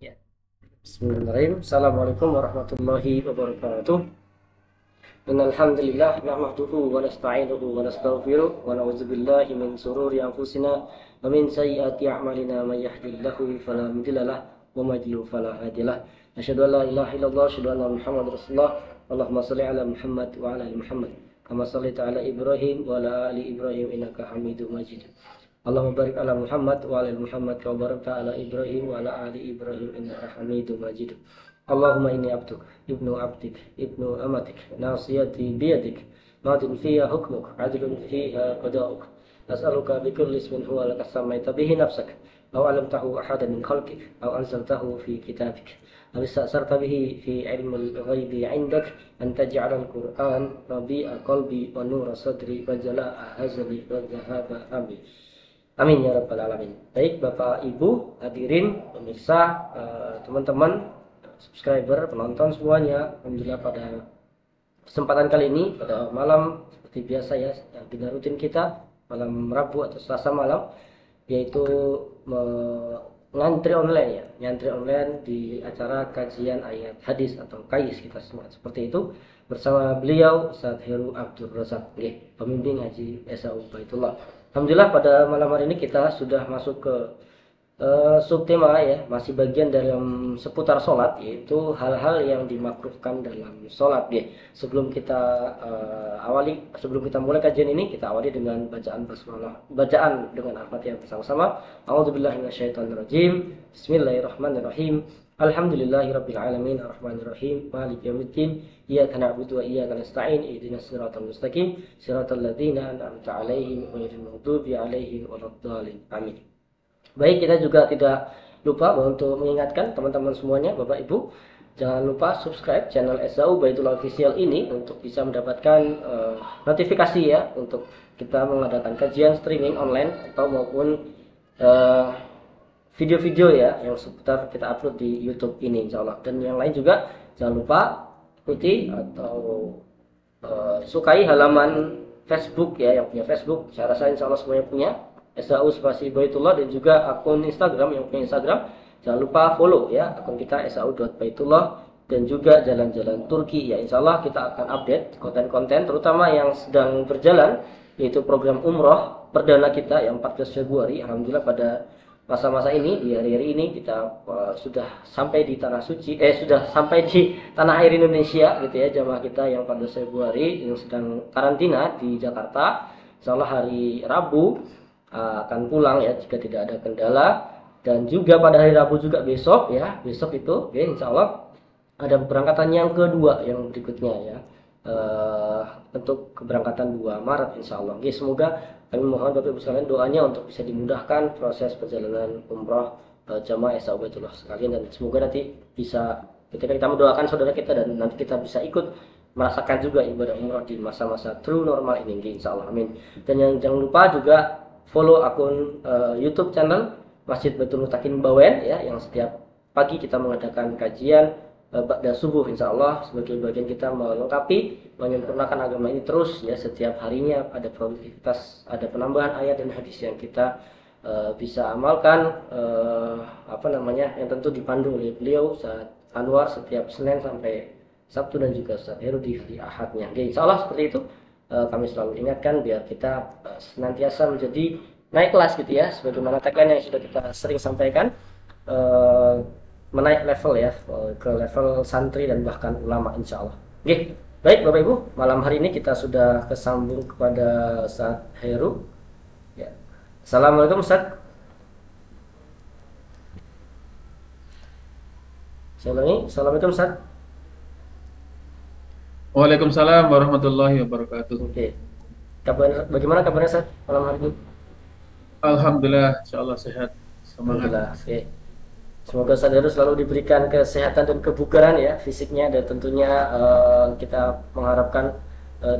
Ya. Bismillahirrahmanirrahim. Assalamualaikum warahmatullahi wabarakatuh. Innal hamdalillah nahmaduhu wa nasta'inuhu wa nastaghfiruh wa na'udzu billahi min shururi anfusina wa min sayyiati a'malina may yahdihillahu fala mudilla lahu wa may yudlil fala hadiya lahu. Asyhadu an la ilaha illallah wa asyhadu anna Muhammadar Rasulullah. Allahumma shalli ala Muhammad wa ala ali Muhammad kama shallaita ala Ibrahim wa ala ali Ibrahim innaka Hamidum Majid. Allahumma barik ala Muhammad wa ala Muhammad kama barakta ala Ibrahim wa ala ali Ibrahim innaka Hamidum Majid. Allahumma inni abduk ibnu abdik ibnu amatik nasiyati biyadik madin fiha hukmuk adlun fiha qada'uk as'aluka bikulli ismin huwa laka samaita bihi nafsak aw 'allamtahu ahadan min khalqik aw anzaltahu fi kitabik aw ista'sarta bihi fi 'ilmil ghaibi 'indak an taj'alal Qur'an rabi'a qalbi wa nura sadri wa jalaa'a hazli wa dhahaba amin. Amin ya rabbal alamin. Baik Bapak Ibu, hadirin, pemirsa, teman-teman, subscriber, penonton semuanya. Alhamdulillah pada kesempatan kali ini pada malam seperti biasa ya, agenda rutin kita malam Rabu atau Selasa malam, yaitu ngantri online ya, nyantri online di acara kajian ayat hadis atau kais kita semua seperti itu bersama beliau Ustaz Heru Abdul Razak, pembimbing Haji SAU Baitullah. Alhamdulillah pada malam hari ini kita sudah masuk ke subtema ya, masih bagian dalam seputar sholat, yaitu hal-hal yang dimakruhkan dalam sholat ya. Sebelum kita mulai kajian ini, kita awali dengan bacaan basmalah, bacaan dengan Al-Fatihah bersama-sama. A'udzubillahi minasyaitonirrajim. Bismillahirrahmanirrahim. Alhamdulillahirabbil alamin arrahmanirrahim maliki yaumiddin iyyaka na'budu wa iyyaka nasta'in ihdinas siratal mustaqim siratal ladzina an'amta 'alaihim ghairil maghdubi 'alaihim waladdallin. Amin. Baik, kita juga tidak lupa untuk mengingatkan teman-teman semuanya, Bapak Ibu, jangan lupa subscribe channel SAU Baitullah Official ini untuk bisa mendapatkan notifikasi ya, untuk kita mengadakan kajian streaming online atau maupun video-video ya yang seputar kita upload di YouTube ini insyaallah. Dan yang lain juga jangan lupa ikuti atau sukai halaman Facebook ya, yang punya Facebook saya rasa insyaallah semuanya punya, SAU spasi Baitullah, dan juga akun Instagram yang punya Instagram jangan lupa follow ya akun kita SAU.Baitullah, dan juga jalan-jalan Turki ya. Insyaallah kita akan update konten-konten terutama yang sedang berjalan, yaitu program umroh perdana kita yang 14 Februari. Alhamdulillah pada masa-masa ini, di hari-hari ini kita sudah sampai di tanah suci, sudah sampai di tanah air Indonesia gitu ya, jamaah kita yang 14 Februari yang sedang karantina di Jakarta. Insyaallah hari Rabu akan pulang ya jika tidak ada kendala. Dan juga pada hari Rabu juga besok ya, besok itu ya, insyaallah ada keberangkatan yang kedua yang berikutnya ya, untuk keberangkatan 2 Maret insyaallah. Semoga kami mohon Bapak Ibu sekalian doanya untuk bisa dimudahkan proses perjalanan umroh jamaah SAU Baitullah sekalian, dan semoga nanti bisa ketika kita mendoakan saudara kita dan nanti kita bisa ikut merasakan juga ibadah umroh di masa-masa true normal ini insyaallah. Amin. Dan yang jangan lupa juga follow akun YouTube channel Masjid Baitul Mutakin Bawen ya, yang setiap pagi kita mengadakan kajian ba'da subuh insyaallah, sebagai bagian kita melengkapi menyempurnakan agama ini terus ya. Setiap harinya ada produktivitas, ada penambahan ayat dan hadis yang kita bisa amalkan, yang tentu dipandu oleh beliau Ustaz Anwar setiap Senin sampai Sabtu, dan juga Ustaz Heru di hari Ahadnya. Insyaallah seperti itu. Kami selalu ingatkan biar kita senantiasa menjadi naik kelas gitu ya, sebagaimana tagline yang sudah kita sering sampaikan, menaik level ya, ke level santri dan bahkan ulama insyaallah. Baik Bapak Ibu, malam hari ini kita sudah kesambung kepada Ustaz Heru ya. Assalamualaikum Ustaz. Saya ulangi. Assalamualaikum Ustaz. Waalaikumsalam warahmatullahi wabarakatuh. Oke. Bagaimana kabarnya Ustaz malam hari ini? Alhamdulillah, insyaallah sehat, semangat. Alhamdulillah. Oke. Semoga Ustaz Heru selalu diberikan kesehatan dan kebugaran ya fisiknya, dan tentunya kita mengharapkan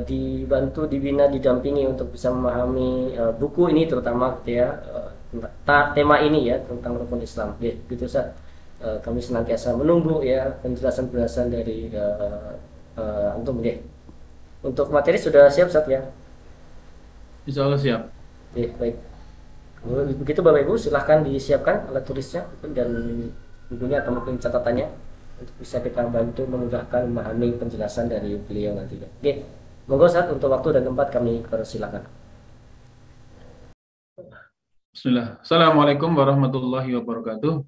dibantu, dibina, didampingi untuk bisa memahami buku ini terutama gitu ya, tema ini ya tentang rukun Islam. Oke, gitu Ustaz. Kami senantiasa menunggu ya penjelasan-penjelasan dari antum. Oke. Untuk materi sudah siap Ustaz ya? Insyaallah siap. Oke, baik. Kalau begitu Bapak Ibu silahkan disiapkan alat tulisnya mungkin, dan bukunya atau mungkin catatannya untuk bisa kita bantu memudahkan memahami penjelasan dari beliau nanti. Oke, monggo saat untuk waktu dan tempat kami persilakan. Bismillah. Assalamualaikum warahmatullahi wabarakatuh.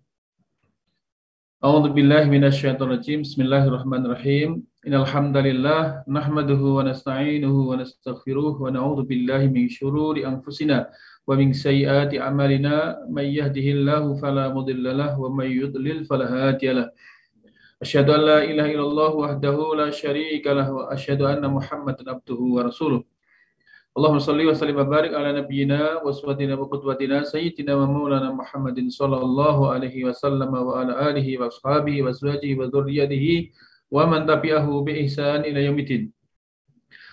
A'udzu billahi minasyaitonir rajim. Bismillahirrahmanirrahim. Innal hamdalillah nahmaduhu wa nasta'inuhu wa nastaghfiruh wa na'udzu billahi min syururi anfusina wa min sayyiati a'malina may yahdihillahu fala mudilla lahu wa may yudlil fala hadiyalah. Asyhadu an la ilaha illallah wahdahu la syarika lahu wa asyhadu anna Muhammadan abduhu wa rasuluh. Allahumma salli wa sallim wa barik ala nabiyyina wa uswatina wa qudwatina sayyidina wa maulana Muhammadin sallallahu alaihi wasallam wa ala alihi wa ashabihi wa azwajihi wa dzurriyyatihi wa man tabi'ahu bi ihsan ila yaumiddin.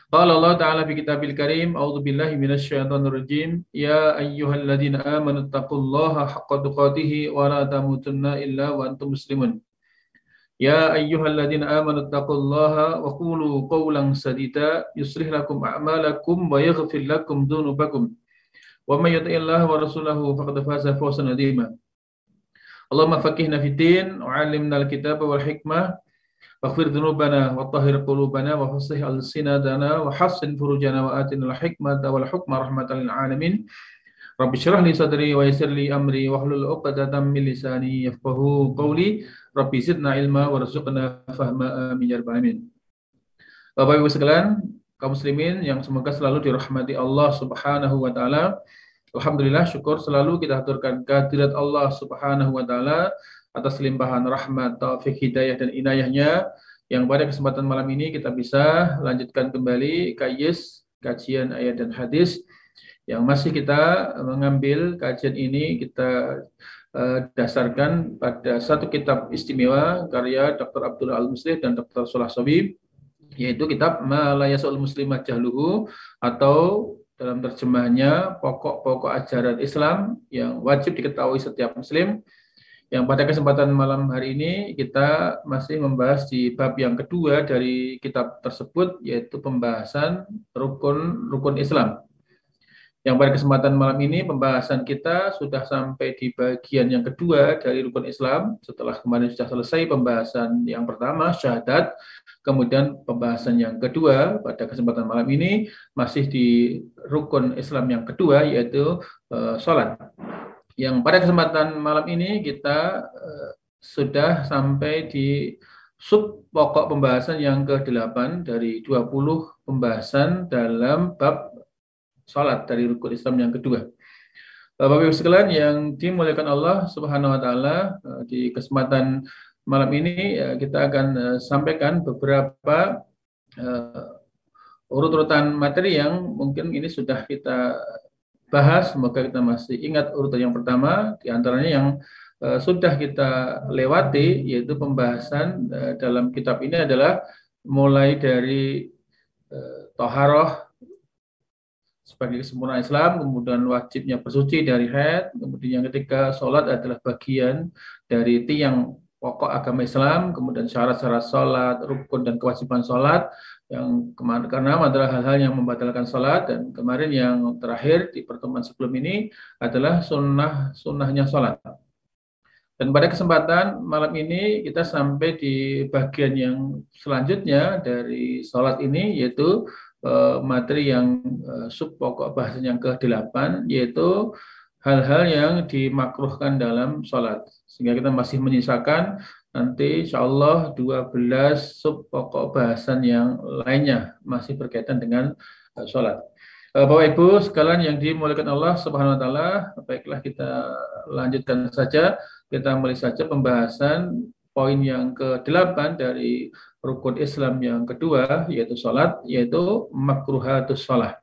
Qala Allah ta'ala fi kitabil karim, a'udzu billahi minasy syaithanir rajim, ya ayyuhalladzina amanu taqullaha haqqa tuqatih wa la tamutunna illa wa antum muslimun. Ya ayyuhalladzina amanu taqullaha wa qulu qawlan sadida yuslih lakum a'malakum wa yaghfir lakum dzunubakum wa may yuti'illaha wa rasulahu faqad faza fawzan 'azima. Allahumma faqihna fid din wa 'allimna al-kitaba wal hikmah waghfir dzunubana wa tahhir qulubana wa fassih al-sinadana wa hassin furujana wa atina al-hikmata wal hukma rahmatan lil 'alamin. Rabbi syrah li sadri wa yassir li amri wahlul 'uqdatam min lisani yafqahu qawli. Rabbi zidna ilma warzuqna fahma amin ya rabbal alamin. Bapak Ibu sekalian, kaum muslimin yang semoga selalu dirahmati Allah Subhanahu wa taala. Alhamdulillah, syukur selalu kita aturkan kehadirat Allah Subhanahu wa taala atas limpahan rahmat, taufik, hidayah dan inayahnya, yang pada kesempatan malam ini kita bisa lanjutkan kembali kajian ayat dan hadis yang masih kita mengambil. Kajian ini kita dasarkan pada satu kitab istimewa karya Dr. Abdullah Al-Muslih dan Dr. Sholah Sobi, yaitu kitab Ma la yasul muslimat jahluhu, atau dalam terjemahnya pokok-pokok ajaran Islam yang wajib diketahui setiap muslim. Yang pada kesempatan malam hari ini kita masih membahas di bab yang kedua dari kitab tersebut, yaitu pembahasan rukun Islam. Yang pada kesempatan malam ini pembahasan kita sudah sampai di bagian yang kedua dari rukun Islam. Setelah kemarin sudah selesai pembahasan yang pertama, syahadat, kemudian pembahasan yang kedua pada kesempatan malam ini masih di rukun Islam yang kedua, yaitu sholat. Yang pada kesempatan malam ini kita sudah sampai di sub pokok pembahasan yang ke-8 dari 20 pembahasan dalam bab salat dari rukun Islam yang kedua. Bapak Ibu sekalian yang dimuliakan Allah Subhanahu wa taala, di kesempatan malam ini kita akan sampaikan beberapa urut-urutan materi yang mungkin ini sudah kita bahas. Semoga kita masih ingat urutan yang pertama, di antaranya yang sudah kita lewati, yaitu pembahasan dalam kitab ini adalah mulai dari toharoh sebagai kesempurnaan Islam, kemudian wajibnya bersuci dari haid, kemudian yang ketiga sholat adalah bagian dari tiang pokok agama Islam, kemudian syarat-syarat sholat, rukun dan kewajiban sholat, yang keenam adalah hal-hal yang membatalkan sholat, dan kemarin yang terakhir di pertemuan sebelum ini adalah sunnahnya sholat. Dan pada kesempatan malam ini kita sampai di bagian yang selanjutnya dari sholat ini, yaitu materi yang sub pokok bahasan yang ke-8, yaitu hal-hal yang dimakruhkan dalam sholat. Sehingga kita masih menyisakan nanti insya Allah 12 sub pokok bahasan yang lainnya masih berkaitan dengan sholat. Bapak Ibu sekalian yang dimuliakan Allah Subhanahu wa taala, baiklah kita lanjutkan saja. Kita mulai saja pembahasan poin yang ke-8 dari rukun Islam yang kedua, yaitu sholat, yaitu makruhatus sholat,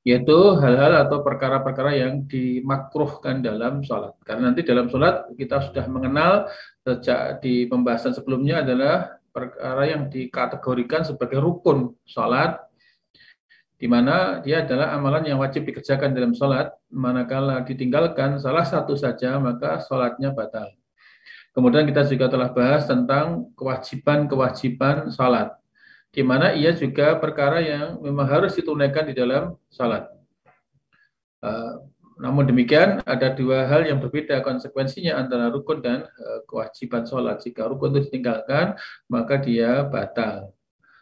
yaitu hal-hal atau perkara-perkara yang dimakruhkan dalam sholat. Karena nanti dalam sholat kita sudah mengenal sejak di pembahasan sebelumnya adalah perkara yang dikategorikan sebagai rukun sholat, di mana dia adalah amalan yang wajib dikerjakan dalam sholat, manakala ditinggalkan salah satu saja maka sholatnya batal. Kemudian kita juga telah bahas tentang kewajiban-kewajiban sholat, di mana ia juga perkara yang memang harus ditunaikan di dalam sholat. Namun demikian, ada dua hal yang berbeda konsekuensinya antara rukun dan kewajiban sholat. Jika rukun itu ditinggalkan, maka dia batal.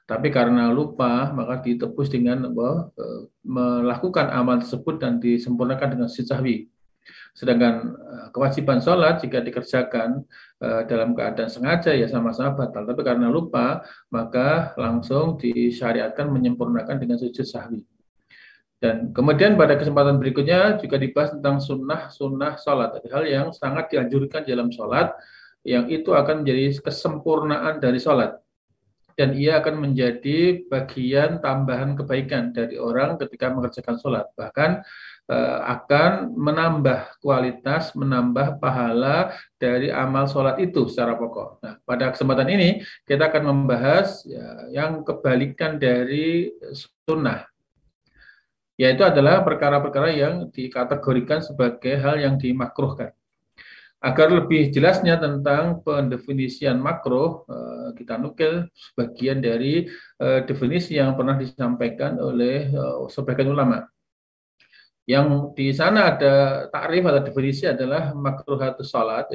Tapi karena lupa, maka ditebus dengan melakukan amal tersebut dan disempurnakan dengan sujud sahwi. Sedangkan kewajiban sholat jika dikerjakan dalam keadaan sengaja ya sama-sama batal. Tapi karena lupa, maka langsung disyariatkan menyempurnakan dengan sujud sahwi. Dan kemudian pada kesempatan berikutnya juga dibahas tentang sunnah sholat. Ada hal yang sangat dianjurkan dalam sholat, yang itu akan menjadi kesempurnaan dari sholat. Dan ia akan menjadi bagian tambahan kebaikan dari orang ketika mengerjakan sholat. Bahkan akan menambah kualitas, menambah pahala dari amal sholat itu secara pokok. Nah, pada kesempatan ini kita akan membahas yang kebalikan dari sunnah, yaitu adalah perkara-perkara yang dikategorikan sebagai hal yang dimakruhkan. Agar lebih jelasnya tentang pendefinisian makruh, kita nukil sebagian dari definisi yang pernah disampaikan oleh sebagian ulama. Yang di sana ada takrif atau definisi adalah makruhatus sholat.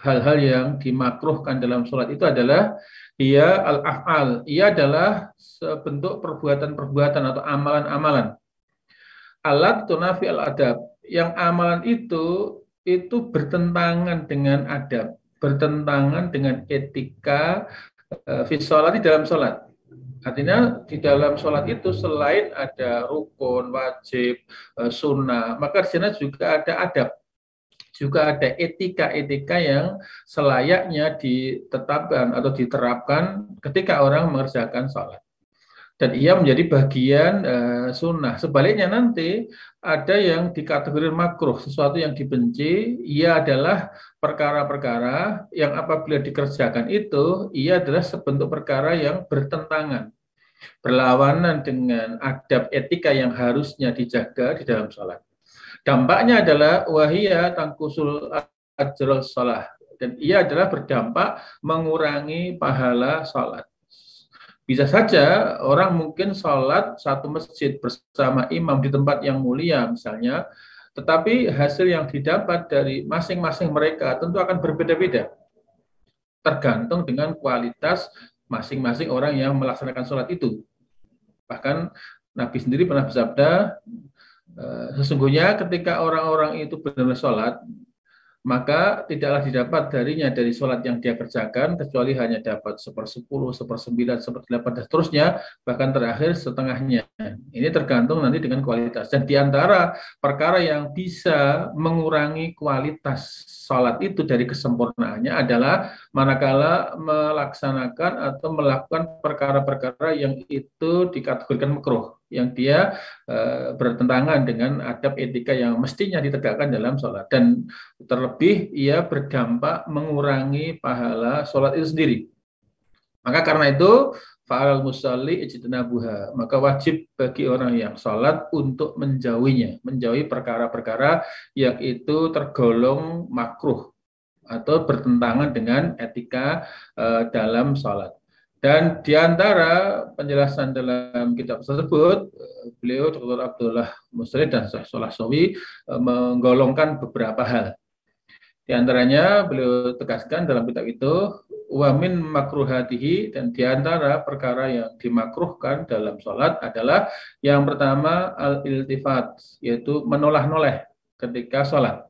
Hal-hal yang dimakruhkan dalam sholat itu adalah ia al-af'al. Ia adalah sebentuk perbuatan-perbuatan atau amalan-amalan. Alat tunafi al-adab. Yang amalan itu bertentangan dengan adab, bertentangan dengan etika fi sholat di dalam sholat. Artinya di dalam sholat itu selain ada rukun, wajib, sunnah, maka di sana juga ada adab, juga ada etika-etika yang selayaknya ditetapkan atau diterapkan ketika orang mengerjakan sholat. Dan ia menjadi bagian sunnah. Sebaliknya nanti ada yang dikategori makruh, sesuatu yang dibenci, ia adalah perkara-perkara yang apabila dikerjakan itu, ia adalah sebentuk perkara yang bertentangan, berlawanan dengan adab etika yang harusnya dijaga di dalam sholat. Dampaknya adalah wahiyya tangkusul ajrul sholat, dan ia adalah berdampak mengurangi pahala sholat. Bisa saja orang mungkin sholat satu masjid bersama imam di tempat yang mulia misalnya, tetapi hasil yang didapat dari masing-masing mereka tentu akan berbeda-beda, tergantung dengan kualitas masing-masing orang yang melaksanakan sholat itu. Bahkan Nabi sendiri pernah bersabda, sesungguhnya ketika orang-orang itu benar-benar sholat, maka tidaklah didapat darinya dari sholat yang dia kerjakan, kecuali hanya dapat 1/10, 1/9, 1/8, dan seterusnya, bahkan terakhir setengahnya. Ini tergantung nanti dengan kualitas. Dan di antara perkara yang bisa mengurangi kualitas sholat itu dari kesempurnaannya adalah manakala melaksanakan atau melakukan perkara-perkara yang itu dikategorikan makruh, yang dia bertentangan dengan adab etika yang mestinya ditegakkan dalam sholat. Dan terlebih ia berdampak mengurangi pahala sholat itu sendiri. Maka karena itu fa'al musalli ijtinabuha, maka wajib bagi orang yang sholat untuk menjauhinya, menjauhi perkara-perkara yang itu tergolong makruh atau bertentangan dengan etika dalam sholat. Dan di antara penjelasan dalam kitab tersebut, beliau Dr. Abdullah Musri dan Syekh Shalih Shawi menggolongkan beberapa hal. Di antaranya beliau tegaskan dalam kitab itu, wa min makruhatihi, dan di antara perkara yang dimakruhkan dalam sholat adalah yang pertama al-iltifat, yaitu menoleh-noleh ketika sholat.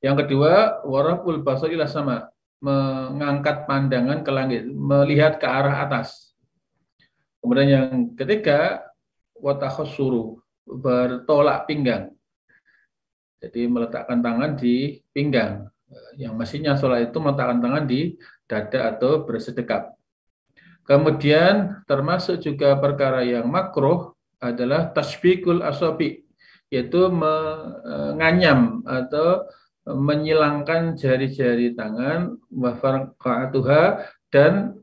Yang kedua, waraful basar ila sama, mengangkat pandangan ke langit, melihat ke arah atas. Kemudian yang ketiga, watakhassuru, bertolak pinggang. Jadi meletakkan tangan di pinggang. Yang mestinya sholat itu meletakkan tangan di dada atau bersedekap. Kemudian termasuk juga perkara yang makruh adalah tasbikul asabi, yaitu menganyam atau menyilangkan jari-jari tangan, wafarqatuha, dan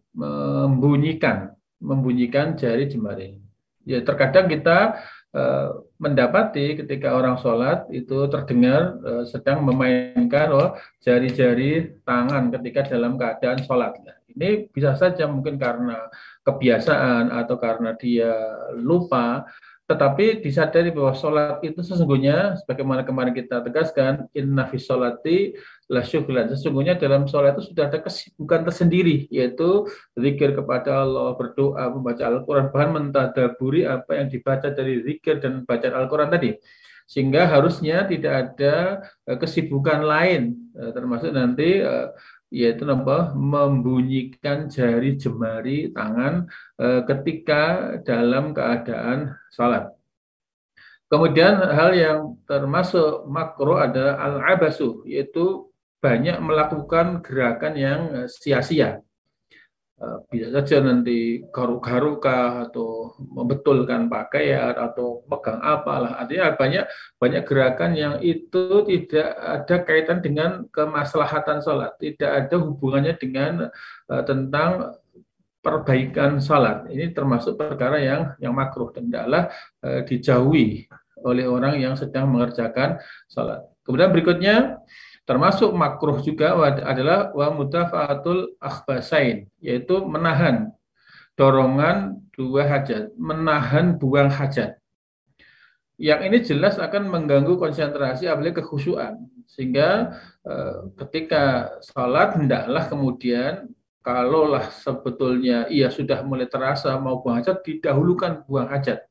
membunyikan jari jemari. Ya, terkadang kita mendapati ketika orang sholat itu terdengar sedang memainkan jari-jari tangan ketika dalam keadaan sholat. Nah, ini bisa saja mungkin karena kebiasaan atau karena dia lupa, tetapi disadari bahwa sholat itu sesungguhnya, sebagaimana kemarin kita tegaskan, inna fi sholati la syughlan. Sesungguhnya dalam sholat itu sudah ada kesibukan tersendiri, yaitu zikir kepada Allah, berdoa, membaca Al-Quran, bahkan mentadaburi apa yang dibaca dari zikir dan bacaan Al-Quran tadi. Sehingga harusnya tidak ada kesibukan lain, termasuk nanti yaitu membunyikan jari jemari tangan ketika dalam keadaan salat. Kemudian hal yang termasuk makruh adalah al-abasu, yaitu banyak melakukan gerakan yang sia-sia. Bisa saja nanti garuk-garukah atau membetulkan pakaian atau pegang apalah, artinya banyak gerakan yang itu tidak ada kaitan dengan kemaslahatan sholat, tidak ada hubungannya dengan tentang perbaikan sholat. Ini termasuk perkara yang makruh dan hendaklah dijauhi oleh orang yang sedang mengerjakan sholat. Kemudian berikutnya termasuk makruh juga adalah wa mudafa'atul akhbasain, yaitu menahan dorongan dua hajat, menahan buang hajat. Yang ini jelas akan mengganggu konsentrasi, apalagi kekhusyuan. Sehingga ketika sholat hendaklah kemudian, kalaulah sebetulnya ia sudah mulai terasa mau buang hajat, didahulukan buang hajat.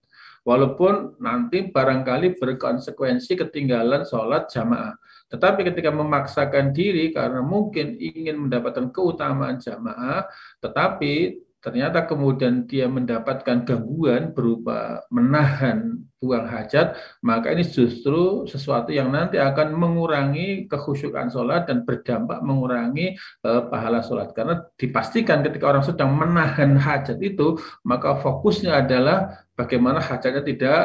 Walaupun nanti barangkali berkonsekuensi ketinggalan sholat jamaah. Tetapi ketika memaksakan diri karena mungkin ingin mendapatkan keutamaan jamaah, tetapi ternyata kemudian dia mendapatkan gangguan berupa menahan buang hajat, maka ini justru sesuatu yang nanti akan mengurangi kekhusyukan sholat dan berdampak mengurangi pahala sholat. Karena dipastikan ketika orang sedang menahan hajat itu, maka fokusnya adalah bagaimana hajatnya tidak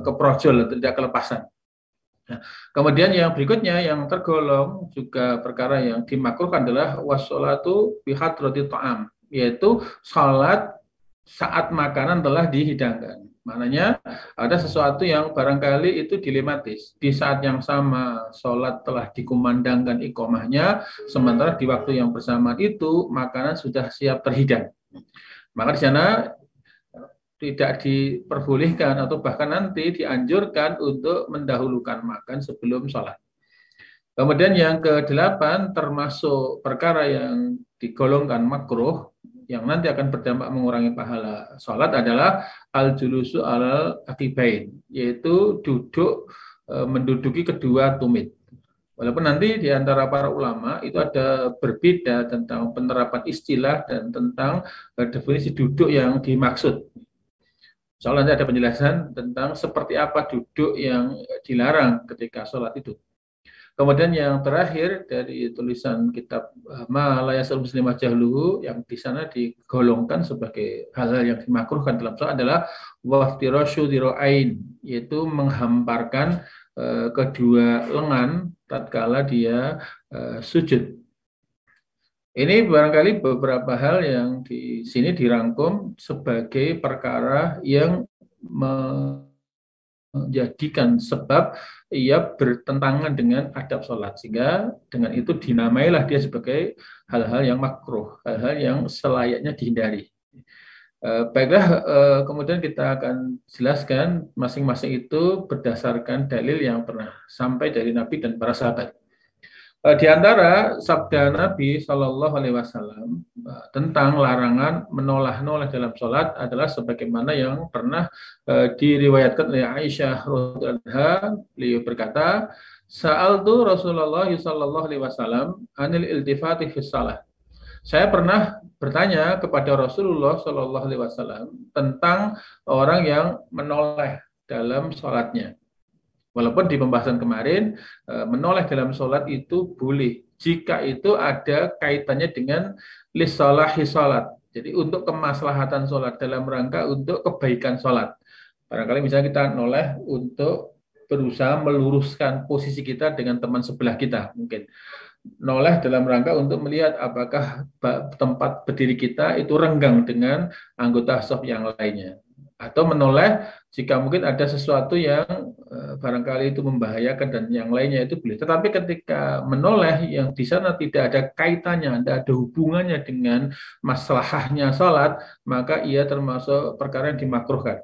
keprojol, tidak kelepasan. Nah, kemudian yang berikutnya yang tergolong juga perkara yang dimakruhkan adalah wassolatu bihadrati ta'am, yaitu salat saat makanan telah dihidangkan. Maknanya ada sesuatu yang barangkali itu dilematis. Di saat yang sama salat telah dikumandangkan iqamahnya, sementara di waktu yang bersamaan itu makanan sudah siap terhidang. Maka di sana tidak diperbolehkan atau bahkan nanti dianjurkan untuk mendahulukan makan sebelum sholat. Kemudian yang ke-8 termasuk perkara yang digolongkan makruh yang nanti akan berdampak mengurangi pahala sholat adalah al-julusu al-aqibain, yaitu duduk menduduki kedua tumit. Walaupun nanti di antara para ulama itu ada berbeda tentang penerapan istilah dan tentang definisi duduk yang dimaksud. Soalnya ada penjelasan tentang seperti apa duduk yang dilarang ketika sholat itu. Kemudian yang terakhir dari tulisan kitab Ma la yasul muslimah jahluhu, yang di sana digolongkan sebagai hal-hal yang dimakruhkan dalam sholat adalah waftirasyu dira'ain, yaitu menghamparkan kedua lengan tatkala dia sujud. Ini barangkali beberapa hal yang di sini dirangkum sebagai perkara yang menjadikan sebab ia bertentangan dengan adab sholat, sehingga dengan itu dinamailah dia sebagai hal-hal yang makruh, hal-hal yang selayaknya dihindari. Baiklah, kemudian kita akan jelaskan masing-masing itu berdasarkan dalil yang pernah sampai dari Nabi dan para sahabat. Di antara sabda Nabi Shallallahu Alaihi Wasallam tentang larangan menoleh-noleh dalam sholat adalah sebagaimana yang pernah diriwayatkan oleh Aisyah radhiyallahu anha. Beliau berkata, "Sa'altu Rasulullah Shallallahu Alaihi Wasallam anil iltifati fi shalah." Saya pernah bertanya kepada Rasulullah Shallallahu Alaihi Wasallam tentang orang yang menoleh dalam sholatnya. Walaupun di pembahasan kemarin menoleh dalam sholat itu boleh jika itu ada kaitannya dengan lisolahi sholat. Jadi untuk kemaslahatan sholat dalam rangka untuk kebaikan sholat. Barangkali misalnya kita noleh untuk berusaha meluruskan posisi kita dengan teman sebelah kita mungkin. Noleh dalam rangka untuk melihat apakah tempat berdiri kita itu renggang dengan anggota shaf yang lainnya. Atau menoleh jika mungkin ada sesuatu yang barangkali itu membahayakan dan yang lainnya itu boleh. Tetapi ketika menoleh yang di sana tidak ada kaitannya, tidak ada hubungannya dengan maslahahnya sholat, maka ia termasuk perkara yang dimakruhkan.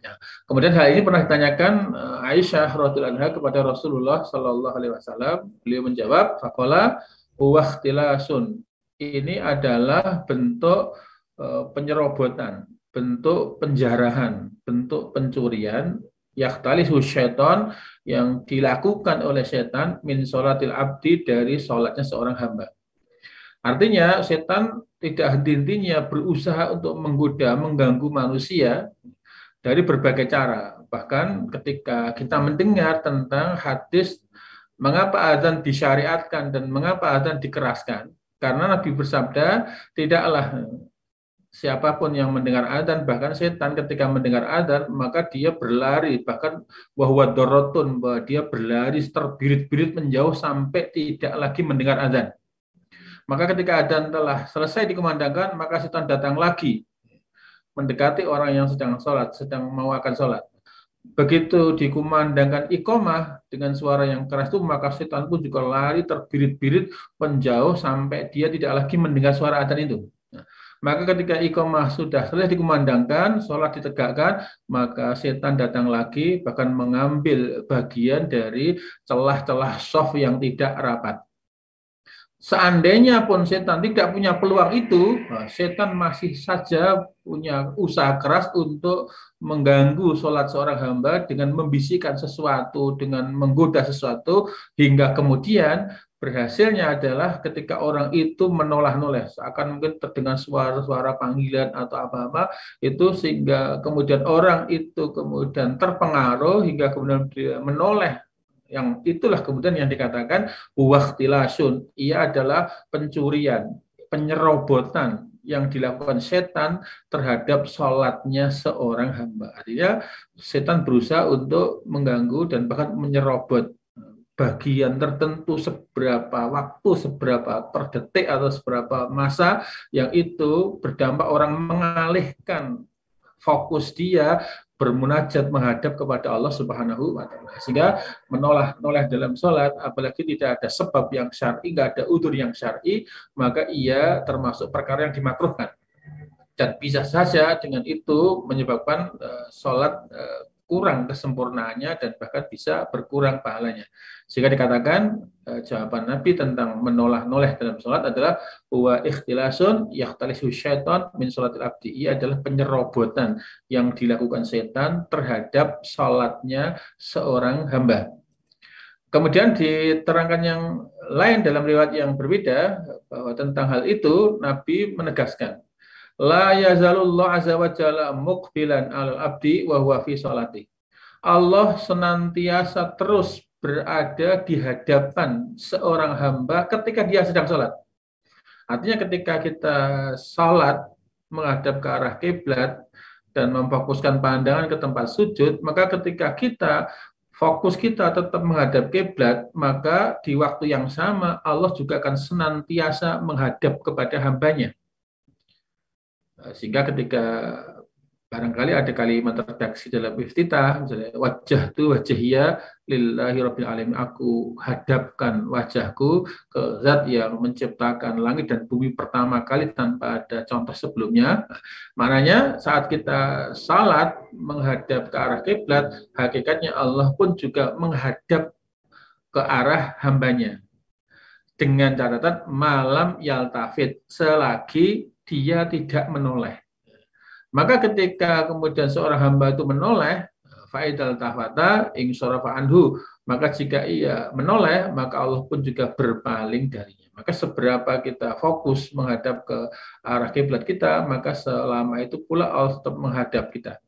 Ya. Kemudian hal ini pernah ditanyakan Aisyah radhiyallahu anha kepada Rasulullah Shallallahu Alaihi Wasallam. Beliau menjawab, "Faqala huwa ikhtilasun." Ini adalah bentuk penyerobotan, bentuk penjarahan, bentuk pencurian yahtalisu syaitan yang dilakukan oleh setan min sholatil abdi dari sholatnya seorang hamba. Artinya setan tidak henti-hentinya berusaha untuk menggoda, mengganggu manusia dari berbagai cara. Bahkan ketika kita mendengar tentang hadis mengapa azan disyariatkan dan mengapa azan dikeraskan. Karena Nabi bersabda, tidaklah siapapun yang mendengar azan, bahkan setan ketika mendengar azan, maka dia berlari, bahkan wahwa dorotun, bahwa dia berlari terbirit-birit menjauh sampai tidak lagi mendengar azan. Maka ketika azan telah selesai dikumandangkan, maka setan datang lagi mendekati orang yang sedang sholat, sedang mau akan sholat. Begitu dikumandangkan iqomah dengan suara yang keras itu, maka setan pun juga lari terbirit-birit menjauh sampai dia tidak lagi mendengar suara adzan itu. Nah, maka ketika iqomah sudah selesai dikumandangkan, sholat ditegakkan, maka setan datang lagi bahkan mengambil bagian dari celah-celah shaf yang tidak rapat. Seandainya pun setan tidak punya peluang itu, setan masih saja punya usaha keras untuk mengganggu sholat seorang hamba dengan membisikkan sesuatu, dengan menggoda sesuatu, hingga kemudian berhasilnya adalah ketika orang itu menoleh-noleh, seakan mungkin terdengar suara-suara panggilan atau apa-apa, itu sehingga kemudian orang itu kemudian terpengaruh hingga kemudian dia menoleh. Yang itulah kemudian yang dikatakan waqtilasun. Ia adalah pencurian, penyerobotan yang dilakukan setan terhadap sholatnya seorang hamba. Artinya setan berusaha untuk mengganggu dan bahkan menyerobot bagian tertentu seberapa waktu, seberapa per detik atau seberapa masa yang itu berdampak orang mengalihkan fokus dia bermunajat menghadap kepada Allah Subhanahu wa taala. Sehingga menoleh dalam sholat, apalagi tidak ada sebab yang syar'i, nggak ada udzur yang syar'i, maka ia termasuk perkara yang dimakruhkan. Dan bisa saja dengan itu menyebabkan sholat kurang kesempurnaannya dan bahkan bisa berkurang pahalanya. Sehingga dikatakan jawaban Nabi tentang menoleh-noleh dalam sholat adalah wa ikhtilasun yahtalisu syaitan min sholatil abdi. Ia adalah penyerobotan yang dilakukan setan terhadap sholatnya seorang hamba. Kemudian diterangkan yang lain dalam riwayat yang berbeda bahwa tentang hal itu Nabi menegaskan la yazalullahu azza wa jalla muqbilan alal abdi wa huwa fi sholati. Allah senantiasa terus berada di hadapan seorang hamba ketika dia sedang sholat. Artinya ketika kita sholat menghadap ke arah kiblat dan memfokuskan pandangan ke tempat sujud, maka ketika kita fokus kita tetap menghadap kiblat, maka di waktu yang sama Allah juga akan senantiasa menghadap kepada hambanya. Sehingga ketika barangkali ada kalimat redaksi dalam iftitah, misalnya wajah tu wajhiya lillahi rabbil alamin, aku hadapkan wajahku ke zat yang menciptakan langit dan bumi pertama kali tanpa ada contoh sebelumnya. Maknanya saat kita salat menghadap ke arah kiblat, hakikatnya Allah pun juga menghadap ke arah hambanya. Dengan catatan malam yaltafit, selagi dia tidak menoleh. Maka ketika kemudian seorang hamba itu menoleh, fa'idal tafata ing sarafa anhu, maka jika ia menoleh, maka Allah pun juga berpaling darinya. Maka seberapa kita fokus menghadap ke arah kiblat kita, maka selama itu pula Allah tetap menghadap kita.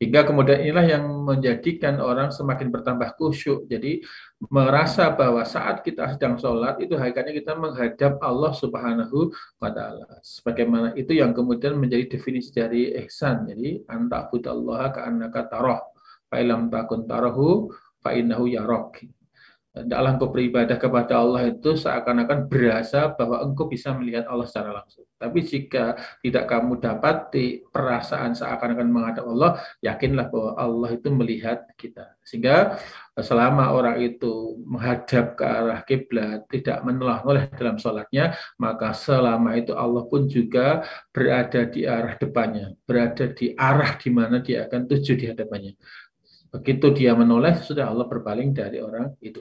Hingga kemudian inilah yang menjadikan orang semakin bertambah khusyuk. Jadi merasa bahwa saat kita sedang sholat itu hakikatnya kita menghadap Allah Subhanahu wa Ta'ala. Sebagaimana itu yang kemudian menjadi definisi dari ihsan. Jadi anta'budallaha ka'annaka tarah, fa'ilam takun tarahu fa'innahu yarok. Hendaklah engkau beribadah kepada Allah itu seakan-akan berasa bahwa engkau bisa melihat Allah secara langsung. Tapi jika tidak kamu dapati perasaan seakan-akan menghadap Allah, yakinlah bahwa Allah itu melihat kita. Sehingga selama orang itu menghadap ke arah kiblat, tidak menoleh-noleh dalam sholatnya, maka selama itu Allah pun juga berada di arah depannya, berada di arah di mana dia akan tuju di hadapannya. Begitu dia menoleh, sudah Allah berpaling dari orang itu.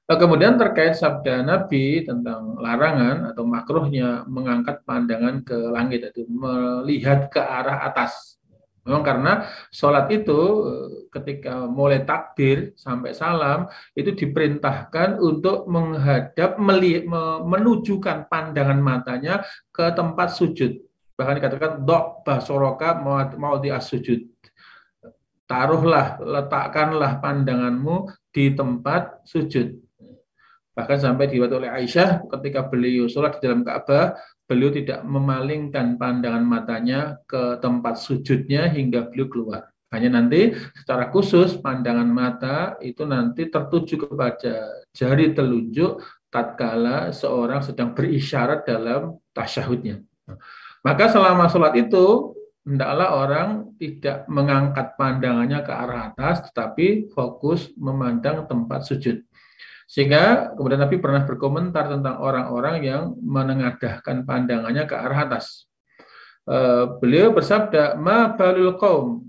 Kemudian terkait sabda Nabi tentang larangan atau makruhnya mengangkat pandangan ke langit, itu melihat ke arah atas. Memang karena sholat itu ketika mulai takbir sampai salam itu diperintahkan untuk menghadap, menunjukkan pandangan matanya ke tempat sujud. Bahkan dikatakan dok basoroka mau di sujud. Taruhlah, letakkanlah pandanganmu di tempat sujud. Bahkan sampai diriwayatkan oleh Aisyah ketika beliau sholat di dalam Ka'bah, beliau tidak memalingkan pandangan matanya ke tempat sujudnya hingga beliau keluar. Hanya nanti secara khusus pandangan mata itu nanti tertuju kepada jari telunjuk tatkala seorang sedang berisyarat dalam tasyahudnya. Maka selama sholat itu hendaklah orang tidak mengangkat pandangannya ke arah atas, tetapi fokus memandang tempat sujud. Sehingga kemudian Nabi pernah berkomentar tentang orang-orang yang menengadahkan pandangannya ke arah atas. Beliau bersabda, "Ma balul qaum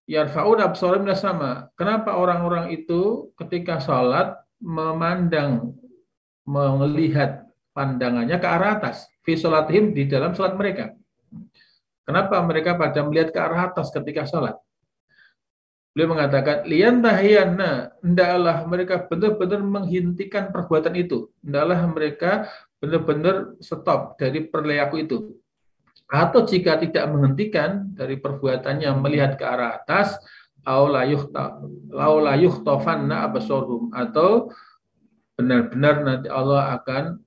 yarfa'un absarahum ila sama." Kenapa orang-orang itu ketika sholat memandang, melihat pandangannya ke arah atas? Fi sholatihim, di dalam sholat mereka. Kenapa mereka pada melihat ke arah atas ketika sholat? Beliau mengatakan, lian tahiyana, hendaklah mereka benar-benar menghentikan perbuatan itu. Hendaklah mereka benar-benar stop dari perilaku itu. Atau jika tidak menghentikan dari perbuatannya melihat ke arah atas, atau benar-benar nanti Allah akan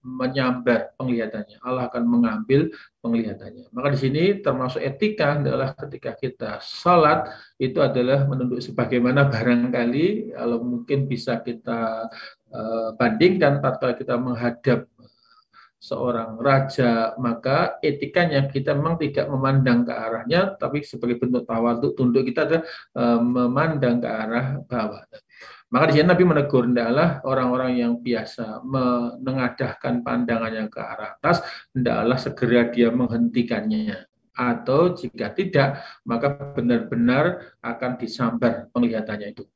menyambar penglihatannya. Allah akan mengambil penglihatannya. Maka di sini termasuk etika adalah ketika kita sholat itu adalah menunduk, sebagaimana barangkali kalau mungkin bisa kita bandingkan tatkala kita menghadap seorang raja, maka etikanya kita memang tidak memandang ke arahnya, tapi sebagai bentuk tawadhu, tunduk kita adalah memandang ke arah bawah. Maka di sini Nabi menegur, hendaklah orang-orang yang biasa menengadahkan pandangannya ke arah atas, hendaklah segera dia menghentikannya. Atau jika tidak, maka benar-benar akan disambar penglihatannya itu.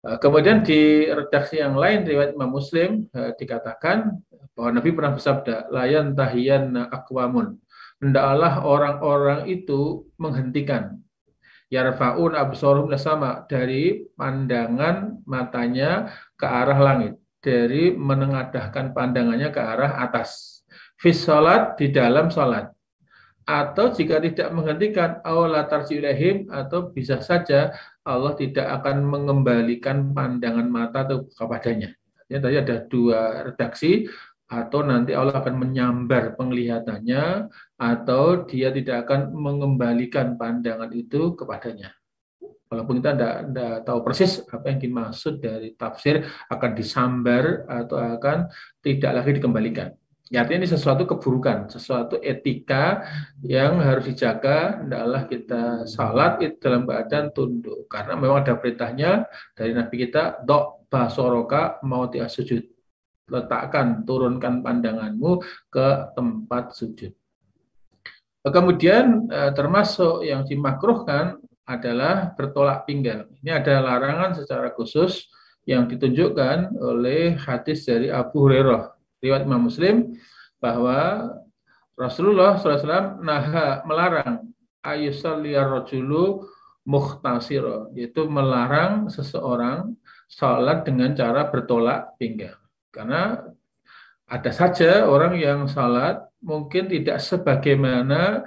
Kemudian di redaksi yang lain, riwayat Imam Muslim, dikatakan bahwa Nabi pernah bersabda, layan tahiyan akwamun, hendaklah orang-orang itu menghentikan yarfa'un absarum sama, dari pandangan matanya ke arah langit, dari menengadahkan pandangannya ke arah atas. Fis salat, di dalam salat. Atau jika tidak menghentikan, awla tarji'ilahim, atau bisa saja Allah tidak akan mengembalikan pandangan mata itu kepadanya. Ya, tadi ada dua redaksi, atau nanti Allah akan menyambar penglihatannya, atau dia tidak akan mengembalikan pandangan itu kepadanya. Walaupun kita tidak tahu persis apa yang dimaksud dari tafsir akan disambar atau akan tidak lagi dikembalikan. Ya, artinya ini sesuatu keburukan, sesuatu etika yang harus dijaga. Hendaklah kita salat itu dalam keadaan tunduk, karena memang ada perintahnya dari Nabi kita, dok basoroka mau sujud, letakkan, turunkan pandanganmu ke tempat sujud. Kemudian termasuk yang dimakruhkan adalah bertolak pinggang. Ini ada larangan secara khusus yang ditunjukkan oleh hadis dari Abu Hurairah, riwayat Imam Muslim, bahwa Rasulullah SAW melarang ayusalliyar rajulu mukhtasira, yaitu melarang seseorang sholat dengan cara bertolak pinggang. Karena ada saja orang yang sholat mungkin tidak sebagaimana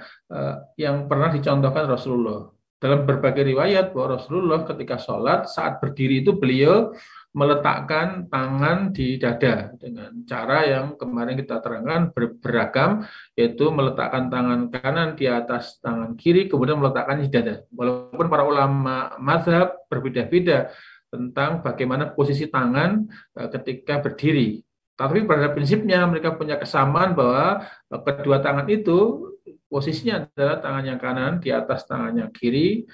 yang pernah dicontohkan Rasulullah. dalam berbagai riwayat bahwa Rasulullah ketika sholat saat berdiri itu beliau meletakkan tangan di dada dengan cara yang kemarin kita terangkan beragam, yaitu meletakkan tangan kanan di atas tangan kiri kemudian meletakkan di dada. Walaupun para ulama mazhab berbeda-beda tentang bagaimana posisi tangan ketika berdiri, tapi pada prinsipnya mereka punya kesamaan bahwa kedua tangan itu posisinya adalah tangan yang kanan di atas tangan yang kiri.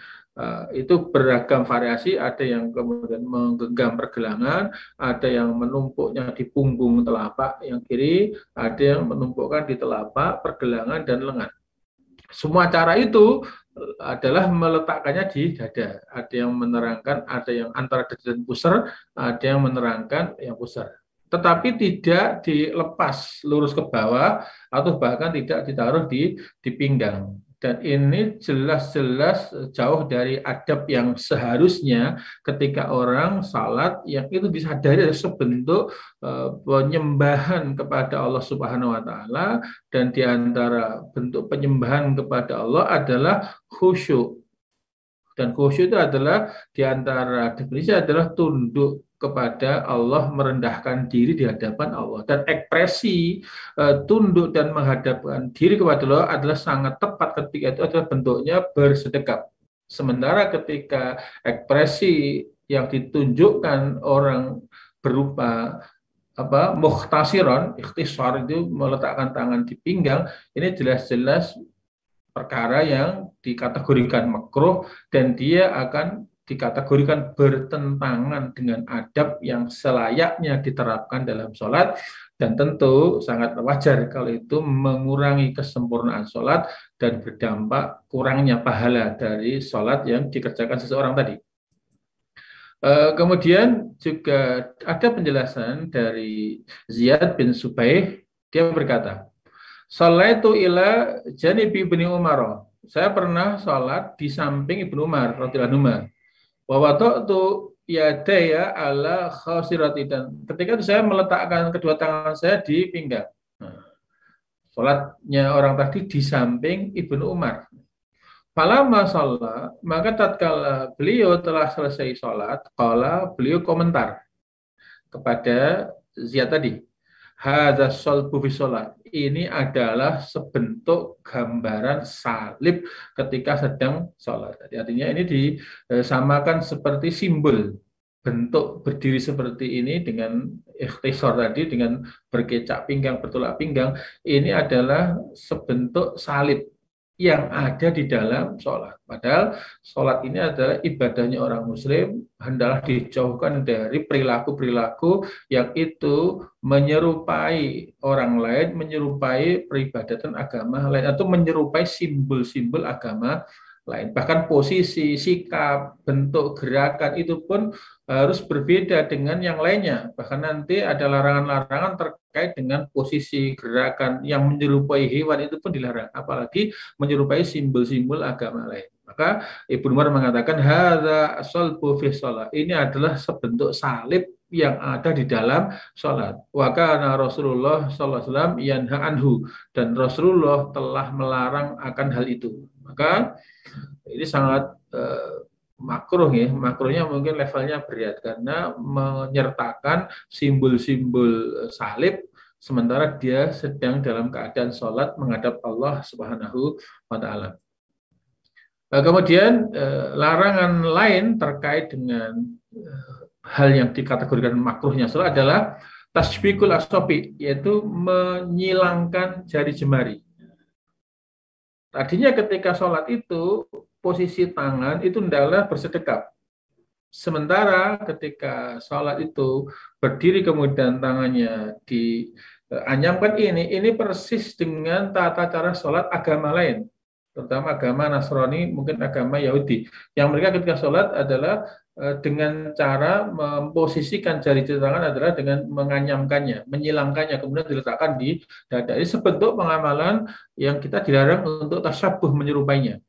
Itu beragam variasi, ada yang kemudian menggenggam pergelangan, ada yang menumpuknya di punggung telapak yang kiri, ada yang menumpukkan di telapak, pergelangan, dan lengan. Semua cara itu adalah meletakkannya di dada. Ada yang menerangkan, ada yang antara dada dan pusar, ada yang menerangkan yang pusar. Tetapi tidak dilepas lurus ke bawah atau bahkan tidak ditaruh di pinggang. Dan ini jelas-jelas jauh dari adab yang seharusnya ketika orang salat yang itu disadari sebentuk penyembahan kepada Allah Subhanahu wa taala, dan di antara bentuk penyembahan kepada Allah adalah khusyuk. Dan khusyuk itu adalah di antara definisi adalah tunduk kepada Allah, merendahkan diri di hadapan Allah. Dan ekspresi tunduk dan menghadapkan diri kepada Allah adalah sangat tepat ketika itu adalah bentuknya bersedekap. Sementara ketika ekspresi yang ditunjukkan orang berupa muhtasiron, ikhtisar itu meletakkan tangan di pinggang, ini jelas-jelas perkara yang dikategorikan makruh dan dia akan dikategorikan bertentangan dengan adab yang selayaknya diterapkan dalam sholat, dan tentu sangat wajar kalau itu mengurangi kesempurnaan sholat dan berdampak kurangnya pahala dari sholat yang dikerjakan seseorang tadi. Kemudian juga ada penjelasan dari Ziyad bin Subaih, dia berkata, "Shalaitu ila janibi Ibnu Umar." Saya pernah sholat di samping Ibnu Umar radhiyallahu anhu. Wa wada'tu yadaya ala khasirati, dan ketika itu saya meletakkan kedua tangan saya di pinggang. Sholatnya orang tadi di samping Ibnu Umar. Falamma shalla, maka tatkala beliau telah selesai sholat, beliau komentar kepada Ziyad tadi, hadza salbu fi sholat. Ini adalah sebentuk gambaran salib ketika sedang sholat. Artinya ini disamakan seperti simbol bentuk berdiri seperti ini dengan ikhtisar tadi, dengan berkecak pinggang, bertolak pinggang. Ini adalah sebentuk salib yang ada di dalam sholat. Padahal sholat ini adalah ibadahnya orang muslim, hendaklah dijauhkan dari perilaku-perilaku yang itu menyerupai orang lain, menyerupai peribadatan agama lain, atau menyerupai simbol-simbol agama lain. Bahkan posisi, sikap, bentuk gerakan itu pun harus berbeda dengan yang lainnya. Bahkan nanti ada larangan-larangan terkait dengan posisi gerakan yang menyerupai hewan itu pun dilarang, apalagi menyerupai simbol-simbol agama lain. Maka Ibnu Umar mengatakan hadza salbu fi shalah. Ini adalah sebentuk salib yang ada di dalam sholat. Wa kana Rasulullah sallallahu alaihi wasallam yanha anhu, dan Rasulullah telah melarang akan hal itu. Maka ini sangat makruh ya. Makruhnya mungkin levelnya berat karena menyertakan simbol-simbol salib sementara dia sedang dalam keadaan sholat menghadap Allah Subhanahu wa taala. Kemudian larangan lain terkait dengan hal yang dikategorikan makruhnya sholat adalah tasbikul asobi, yaitu menyilangkan jari jemari. Tadinya ketika sholat itu posisi tangan itu hendaklah bersedekap. Sementara ketika sholat itu berdiri kemudian tangannya dianyamkan, ini persis dengan tata cara sholat agama lain, terutama agama Nasrani, mungkin agama Yahudi, yang mereka ketika sholat adalah dengan cara memposisikan jari tangan adalah dengan menganyamkannya, menyilangkannya, kemudian diletakkan di dada. Ini sebentuk pengamalan yang kita dilarang untuk tasyabuh menyerupainya.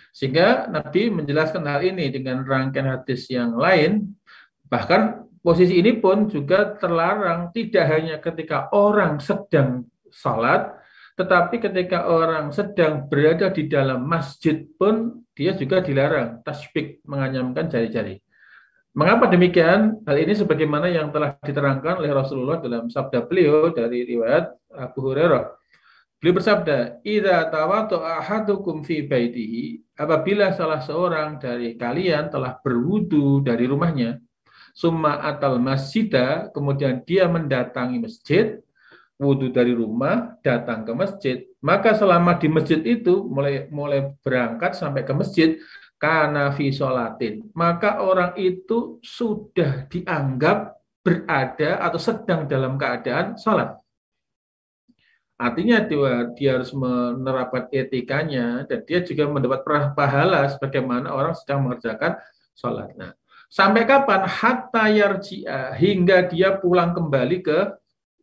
Sehingga Nabi menjelaskan hal ini dengan rangkaian hadis yang lain. Bahkan posisi ini pun juga terlarang tidak hanya ketika orang sedang sholat, tetapi ketika orang sedang berada di dalam masjid pun dia juga dilarang tasbik, menganyamkan jari-jari. Mengapa demikian? Hal ini sebagaimana yang telah diterangkan oleh Rasulullah dalam sabda beliau dari riwayat Abu Hurairah. Beliau bersabda, "Idza tawadda'a ahadukum fi baitihi," apabila salah seorang dari kalian telah berwudu dari rumahnya, summa atal masjidah, kemudian dia mendatangi masjid, wudu dari rumah, datang ke masjid, maka selama di masjid itu mulai berangkat sampai ke masjid, kana fi sholatin, maka orang itu sudah dianggap berada atau sedang dalam keadaan sholat. Artinya dia harus menerapkan etikanya dan dia juga mendapat pahala sebagaimana orang sedang mengerjakan sholat. Nah, sampai kapan? Hatta yarji'a, hingga dia pulang kembali ke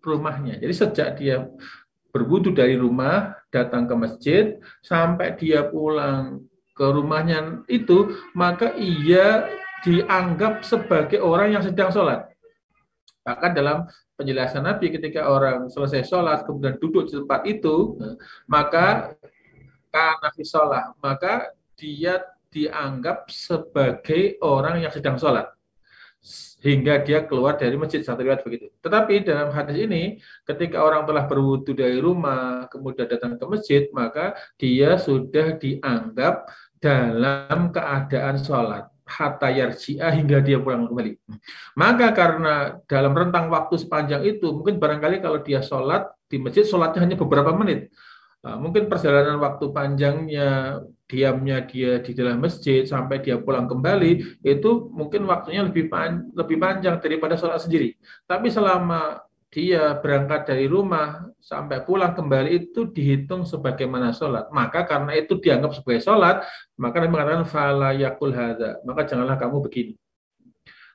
rumahnya. Jadi sejak dia berwudu dari rumah, datang ke masjid, sampai dia pulang ke rumahnya itu, maka ia dianggap sebagai orang yang sedang sholat. Bahkan dalam penjelasan Nabi, ketika orang selesai sholat, kemudian duduk di tempat itu, maka karena sholat, maka dia dianggap sebagai orang yang sedang sholat hingga dia keluar dari masjid, satu riwayat begitu. Tetapi dalam hadis ini, ketika orang telah berwudu dari rumah, kemudian datang ke masjid, maka dia sudah dianggap dalam keadaan sholat hatta yarji'ah, hingga dia pulang kembali. Maka karena dalam rentang waktu sepanjang itu, mungkin barangkali kalau dia sholat di masjid, sholatnya hanya beberapa menit. Mungkin perjalanan waktu panjangnya, diamnya dia di dalam masjid sampai dia pulang kembali, itu mungkin waktunya lebih panjang daripada sholat sendiri. Tapi selama dia berangkat dari rumah sampai pulang kembali itu dihitung sebagaimana sholat. Maka karena itu dianggap sebagai sholat, maka dia mengatakan fala yakul hadza, maka janganlah kamu begini.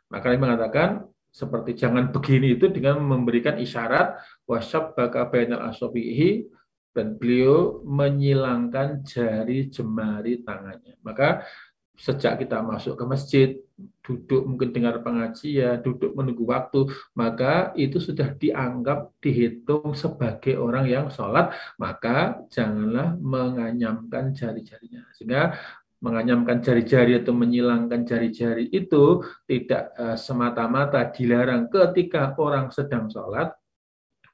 Maka dia mengatakan seperti jangan begini itu dengan memberikan isyarat wasyabbaka bainal asabihi, dan beliau menyilangkan jari jemari tangannya. Maka sejak kita masuk ke masjid, duduk mungkin dengar pengajian, duduk menunggu waktu, maka itu sudah dianggap dihitung sebagai orang yang sholat, maka janganlah menganyamkan jari-jarinya. Sehingga menganyamkan jari-jari atau menyilangkan jari-jari itu tidak semata-mata dilarang ketika orang sedang sholat.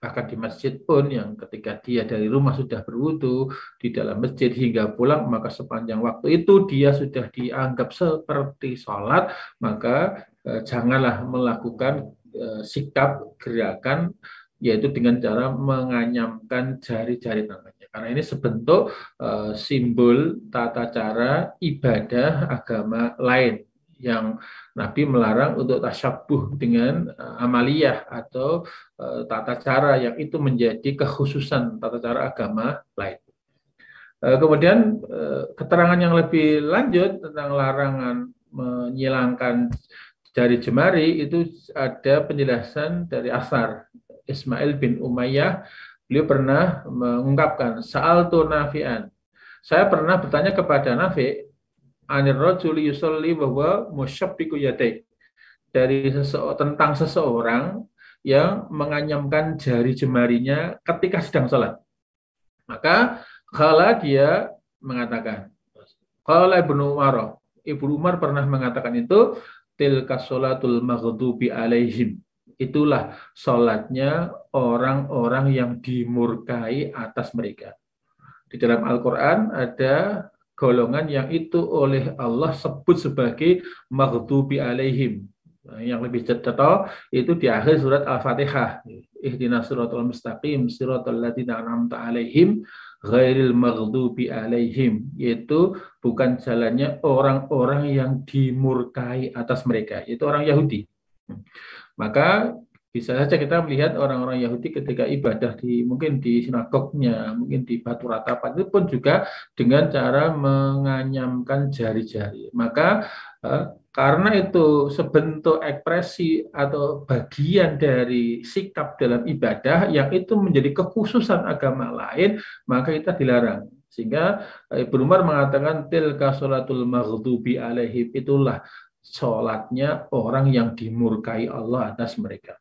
Bahkan di masjid pun, yang ketika dia dari rumah sudah berwudu, di dalam masjid hingga pulang, maka sepanjang waktu itu dia sudah dianggap seperti sholat, maka janganlah melakukan sikap gerakan, yaitu dengan cara menganyamkan jari-jari tangannya. Karena ini sebentuk simbol tata cara ibadah agama lain yang Nabi melarang untuk tasyabuh dengan amaliyah atau tata cara yang itu menjadi kekhususan tata cara agama lain. Kemudian keterangan yang lebih lanjut tentang larangan menyilangkan jari jemari itu ada penjelasan dari Asar Ismail bin Umayyah. Beliau pernah mengungkapkan sa'altu Nafi'an, saya pernah bertanya kepada Nafi' anir rajuli yusalli bahwa musyabbiku yadai, dari tentang seseorang yang menganyamkan jari jemarinya ketika sedang sholat. Maka kala dia mengatakan, kala Ibnu Umar pernah mengatakan itu, tilka sholatul maghdubi alaihim, itulah sholatnya orang-orang yang dimurkai atas mereka. Di dalam Al-Quran ada golongan yang itu oleh Allah sebut sebagai maghdubi alaihim. Yang lebih cetha itu di akhir surat Al-Fatihah. Ihdinas siratal mustaqim siratal ladzina an'amta alaihim ghairil maghdubi alaihim, yaitu bukan jalannya orang-orang yang dimurkai atas mereka, itu orang Yahudi. Maka bisa saja kita melihat orang-orang Yahudi ketika ibadah mungkin di sinagognya, mungkin di batu ratapan, itu pun juga dengan cara menganyamkan jari-jari. Maka karena itu sebentuk ekspresi atau bagian dari sikap dalam ibadah yang itu menjadi kekhususan agama lain, maka kita dilarang. Sehingga Ibnu Umar mengatakan tilka sholatul maghdubi alaihim, itulah sholatnya orang yang dimurkai Allah atas mereka.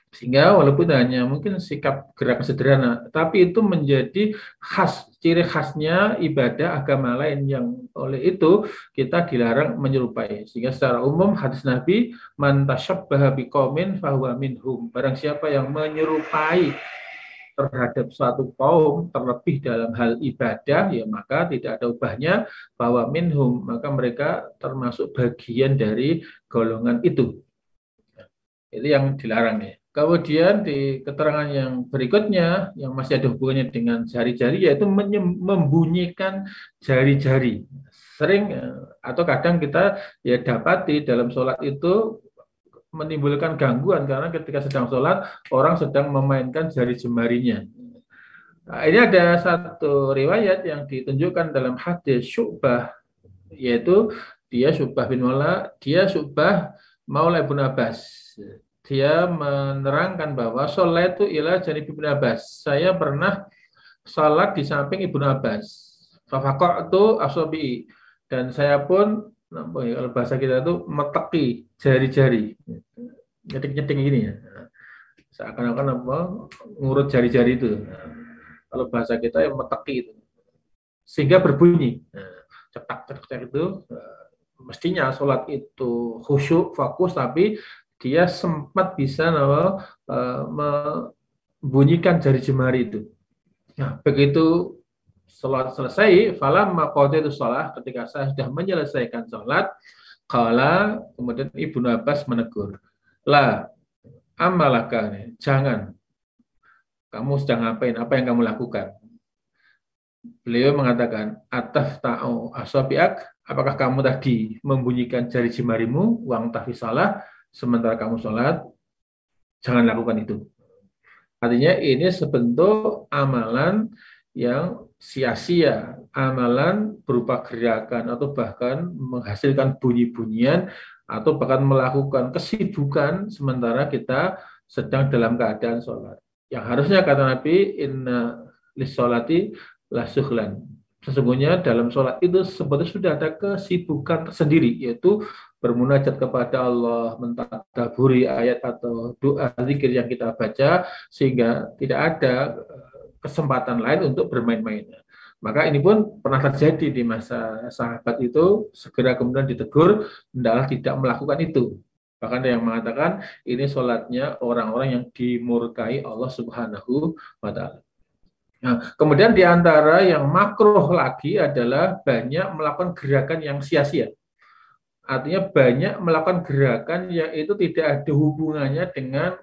Sehingga walaupun hanya mungkin sikap gerak sederhana, tapi itu menjadi ciri khasnya ibadah agama lain yang oleh itu kita dilarang menyerupai. Sehingga secara umum hadis Nabi, man tasyabbaha biqaumin fahuwa minhum. Barang siapa yang menyerupai terhadap suatu kaum terlebih dalam hal ibadah, ya maka tidak ada ubahnya bahwa minhum, maka mereka termasuk bagian dari golongan itu. Itu yang dilarang ya. Kemudian di keterangan yang berikutnya yang masih ada hubungannya dengan jari-jari, yaitu membunyikan jari-jari. Sering atau kadang kita ya dapati dalam sholat itu menimbulkan gangguan karena ketika sedang sholat orang sedang memainkan jari jemarinya. Nah, ini ada satu riwayat yang ditunjukkan dalam hadis Syu'bah, yaitu Syu'bah bin Maula, Syu'bah Maula Ibn Abbas. Dia menerangkan bahwa sholat itu ila janib Ibn Abbas. Saya pernah sholat di samping Ibn Abbas. Fafaqah itu asobi. Dan saya pun, kalau bahasa kita itu meteki jari-jari. Nyeting-nyeting ini ya. Seakan-akan ngurut jari-jari itu. Kalau bahasa kita yang meteki itu. Sehingga berbunyi. Cetak-cetak itu. Mestinya sholat itu khusyuk, fokus, tapi dia sempat bisa membunyikan jari jemari itu. Nah, begitu sholat selesai, falamma qadaitu shalah, ketika saya sudah menyelesaikan sholat, kemudian Ibnu Abbas menegur, la amalaka, jangan, kamu sedang ngapain, apa yang kamu lakukan? Beliau mengatakan, ataf ta'u asabiak, apakah kamu tadi membunyikan jari jemarimu, wang tafi salah, sementara kamu sholat, jangan lakukan itu. Artinya ini sebentuk amalan yang sia-sia, amalan berupa gerakan atau bahkan menghasilkan bunyi-bunyian atau bahkan melakukan kesibukan sementara kita sedang dalam keadaan sholat. Yang harusnya kata Nabi, inna lissolati lasuhlan. Sesungguhnya dalam sholat itu sebetulnya sudah ada kesibukan tersendiri, yaitu bermunajat kepada Allah, mentadaburi ayat atau doa zikir yang kita baca, sehingga tidak ada kesempatan lain untuk bermain-main. Maka ini pun pernah terjadi di masa sahabat itu, segera kemudian ditegur, hendaklah tidak melakukan itu. Bahkan ada yang mengatakan ini sholatnya orang-orang yang dimurkai Allah Subhanahu wa Ta'ala. Nah, kemudian di antara yang makruh lagi adalah banyak melakukan gerakan yang sia-sia. Artinya banyak melakukan gerakan yang itu tidak ada hubungannya dengan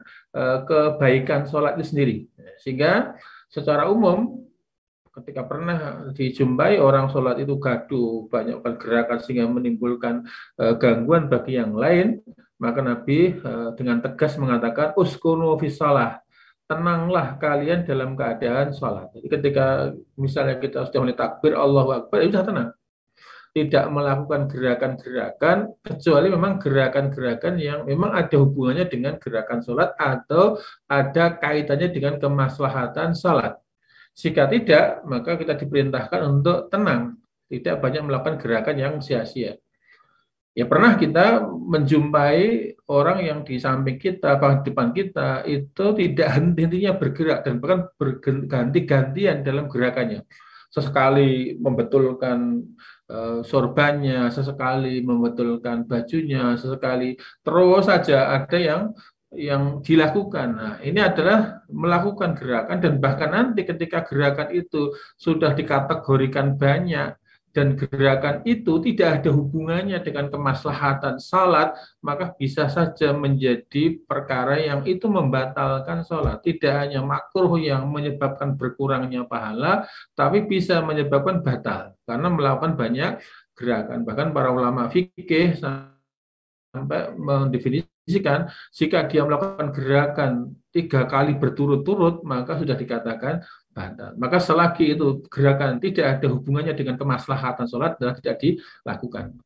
kebaikan sholat itu sendiri. Sehingga secara umum ketika pernah dijumpai orang sholat itu gaduh, banyak gerakan sehingga menimbulkan gangguan bagi yang lain, maka Nabi dengan tegas mengatakan uskunu fi shalah, tenanglah kalian dalam keadaan sholat. Jadi ketika misalnya kita sudah mulai takbir Allahu Akbar, ya sudah tenang. Tidak melakukan gerakan-gerakan kecuali memang gerakan-gerakan yang memang ada hubungannya dengan gerakan sholat atau ada kaitannya dengan kemaslahatan sholat. Jika tidak, maka kita diperintahkan untuk tenang, tidak banyak melakukan gerakan yang sia-sia. Ya pernah kita menjumpai orang yang di samping kita, bahkan di depan kita, itu tidak henti-hentinya bergerak dan bahkan berganti-gantian dalam gerakannya. Sesekali membetulkan sorbannya, sesekali membetulkan bajunya, sesekali terus saja ada yang dilakukan. Nah, ini adalah melakukan gerakan dan bahkan nanti ketika gerakan itu sudah dikategorikan banyak dan gerakan itu tidak ada hubungannya dengan kemaslahatan salat, maka bisa saja menjadi perkara yang itu membatalkan salat. Tidak hanya makruh yang menyebabkan berkurangnya pahala, tapi bisa menyebabkan batal karena melakukan banyak gerakan. Bahkan para ulama fikih sampai mendefinisikan jika dia melakukan gerakan 3 kali berturut-turut maka sudah dikatakan batal. Maka selagi itu gerakan tidak ada hubungannya dengan kemaslahatan sholat adalah tidak dilakukan.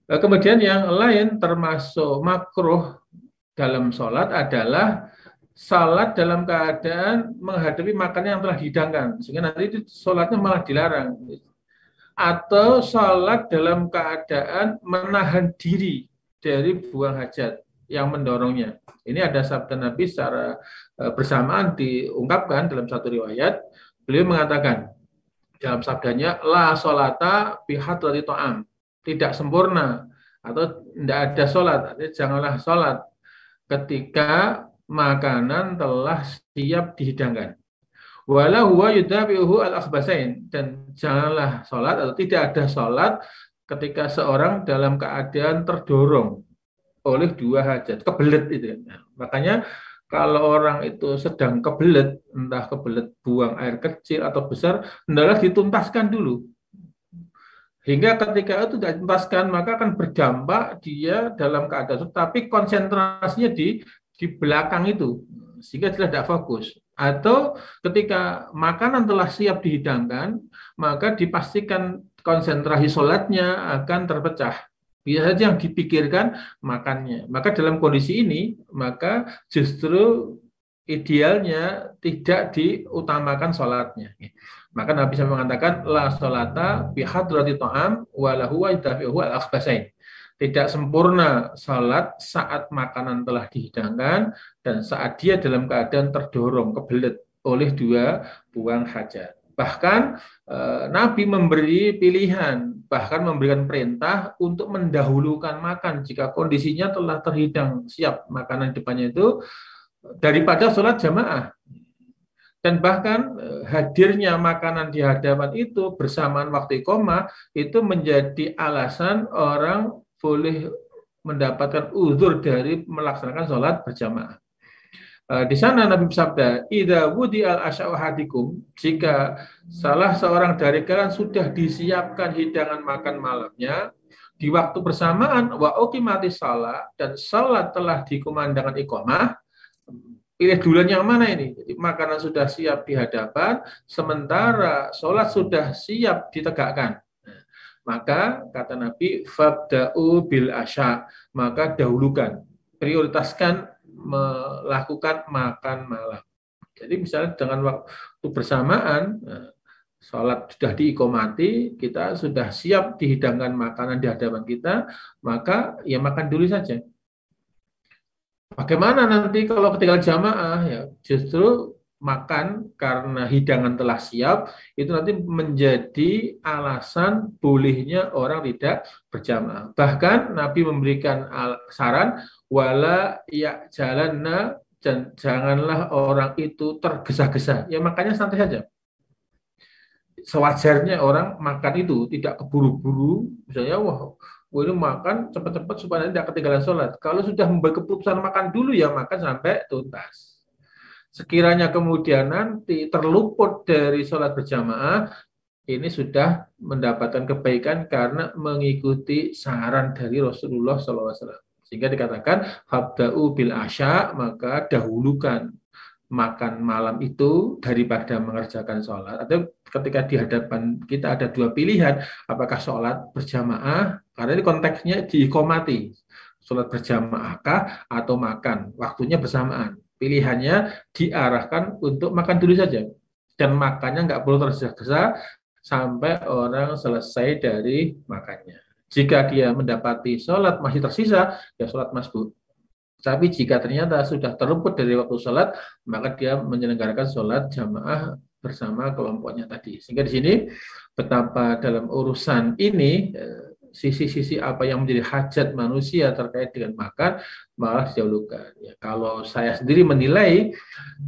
Kemudian yang lain termasuk makruh dalam sholat adalah salat dalam keadaan menghadapi makanan yang telah dihidangkan sehingga nanti itu sholatnya malah dilarang. Atau salat dalam keadaan menahan diri dari buang hajat. yang mendorongnya. Ini ada sabda Nabi secara bersamaan diungkapkan dalam satu riwayat. Beliau mengatakan dalam sabdanya, la sholata bihadrati ta'am, tidak sempurna atau tidak ada sholat, janganlah sholat ketika makanan telah siap dihidangkan. Wala huwa yudabi'uhu al-akhbasain, dan janganlah sholat atau tidak ada sholat ketika seorang dalam keadaan terdorong oleh dua hajat, kebelet itu. Nah, makanya kalau orang itu sedang kebelet, entah kebelet buang air kecil atau besar, hendaklah dituntaskan dulu. Hingga ketika itu tidak dituntaskan, maka akan berdampak dia dalam keadaan, tapi konsentrasinya di belakang itu, sehingga tidak fokus. Atau ketika makanan telah siap dihidangkan, maka dipastikan konsentrasi sholatnya akan terpecah. Bisa saja yang dipikirkan makannya. Maka dalam kondisi ini, maka justru idealnya tidak diutamakan sholatnya. Maka Nabi SAW mengatakan, la sholata bihadrati ta'am walahu wa yudafi'uhu al-akhbasain. Tidak sempurna sholat saat makanan telah dihidangkan dan saat dia dalam keadaan terdorong, kebelet oleh dua buang hajat. Bahkan Nabi memberi pilihan, bahkan memberikan perintah untuk mendahulukan makan jika kondisinya telah terhidang siap makanan di depannya itu daripada sholat jamaah. Dan bahkan hadirnya makanan di hadapan itu bersamaan waktu iqamah itu menjadi alasan orang boleh mendapatkan uzur dari melaksanakan sholat berjamaah. Di sana Nabi bersabda, "Idza wudi'al asya'u hadikum," jika salah seorang dari kalian sudah disiapkan hidangan makan malamnya di waktu bersamaan wa uqimatis shalah, dan salat telah dikumandangkan iqamah, pilih duluan yang mana ini? Jadi makanan sudah siap di hadapan, sementara sholat sudah siap ditegakkan. Maka kata Nabi, fabda'u bil asya, maka dahulukan, prioritaskan melakukan makan malam. Jadi misalnya dengan waktu bersamaan, sholat sudah diiqomati, kita sudah siap dihidangkan makanan di hadapan kita, maka ya makan dulu saja. Bagaimana nanti kalau ketinggalan jamaah? Ya justru makan karena hidangan telah siap, itu nanti menjadi alasan bolehnya orang tidak berjamaah. Bahkan Nabi memberikan saran, wala ya jalanna, dan janganlah orang itu tergesa-gesa. Ya makanya santai saja. Sewajarnya orang makan itu tidak keburu-buru, misalnya wah ini makan cepat-cepat supaya tidak ketinggalan sholat. Kalau sudah membuat keputusan makan dulu ya makan sampai tuntas. Sekiranya kemudian nanti terluput dari sholat berjamaah, ini sudah mendapatkan kebaikan karena mengikuti saran dari Rasulullah SAW. Sehingga dikatakan habda'u bil asya, maka dahulukan makan malam itu daripada mengerjakan sholat. Atau ketika di hadapan kita ada dua pilihan, apakah sholat berjamaah, karena ini konteksnya diiqomati, sholat berjamaahkah atau makan, waktunya bersamaan. Pilihannya diarahkan untuk makan dulu saja. Dan makannya nggak perlu tergesa-gesa sampai orang selesai dari makannya. Jika dia mendapati sholat masih tersisa, ya sholat masbuk. Tapi jika ternyata sudah terluput dari waktu sholat, maka dia menyelenggarakan sholat jamaah bersama kelompoknya tadi. Sehingga di sini betapa dalam urusan ini, sisi-sisi apa yang menjadi hajat manusia terkait dengan makan malah didahulukan. Ya, kalau saya sendiri menilai,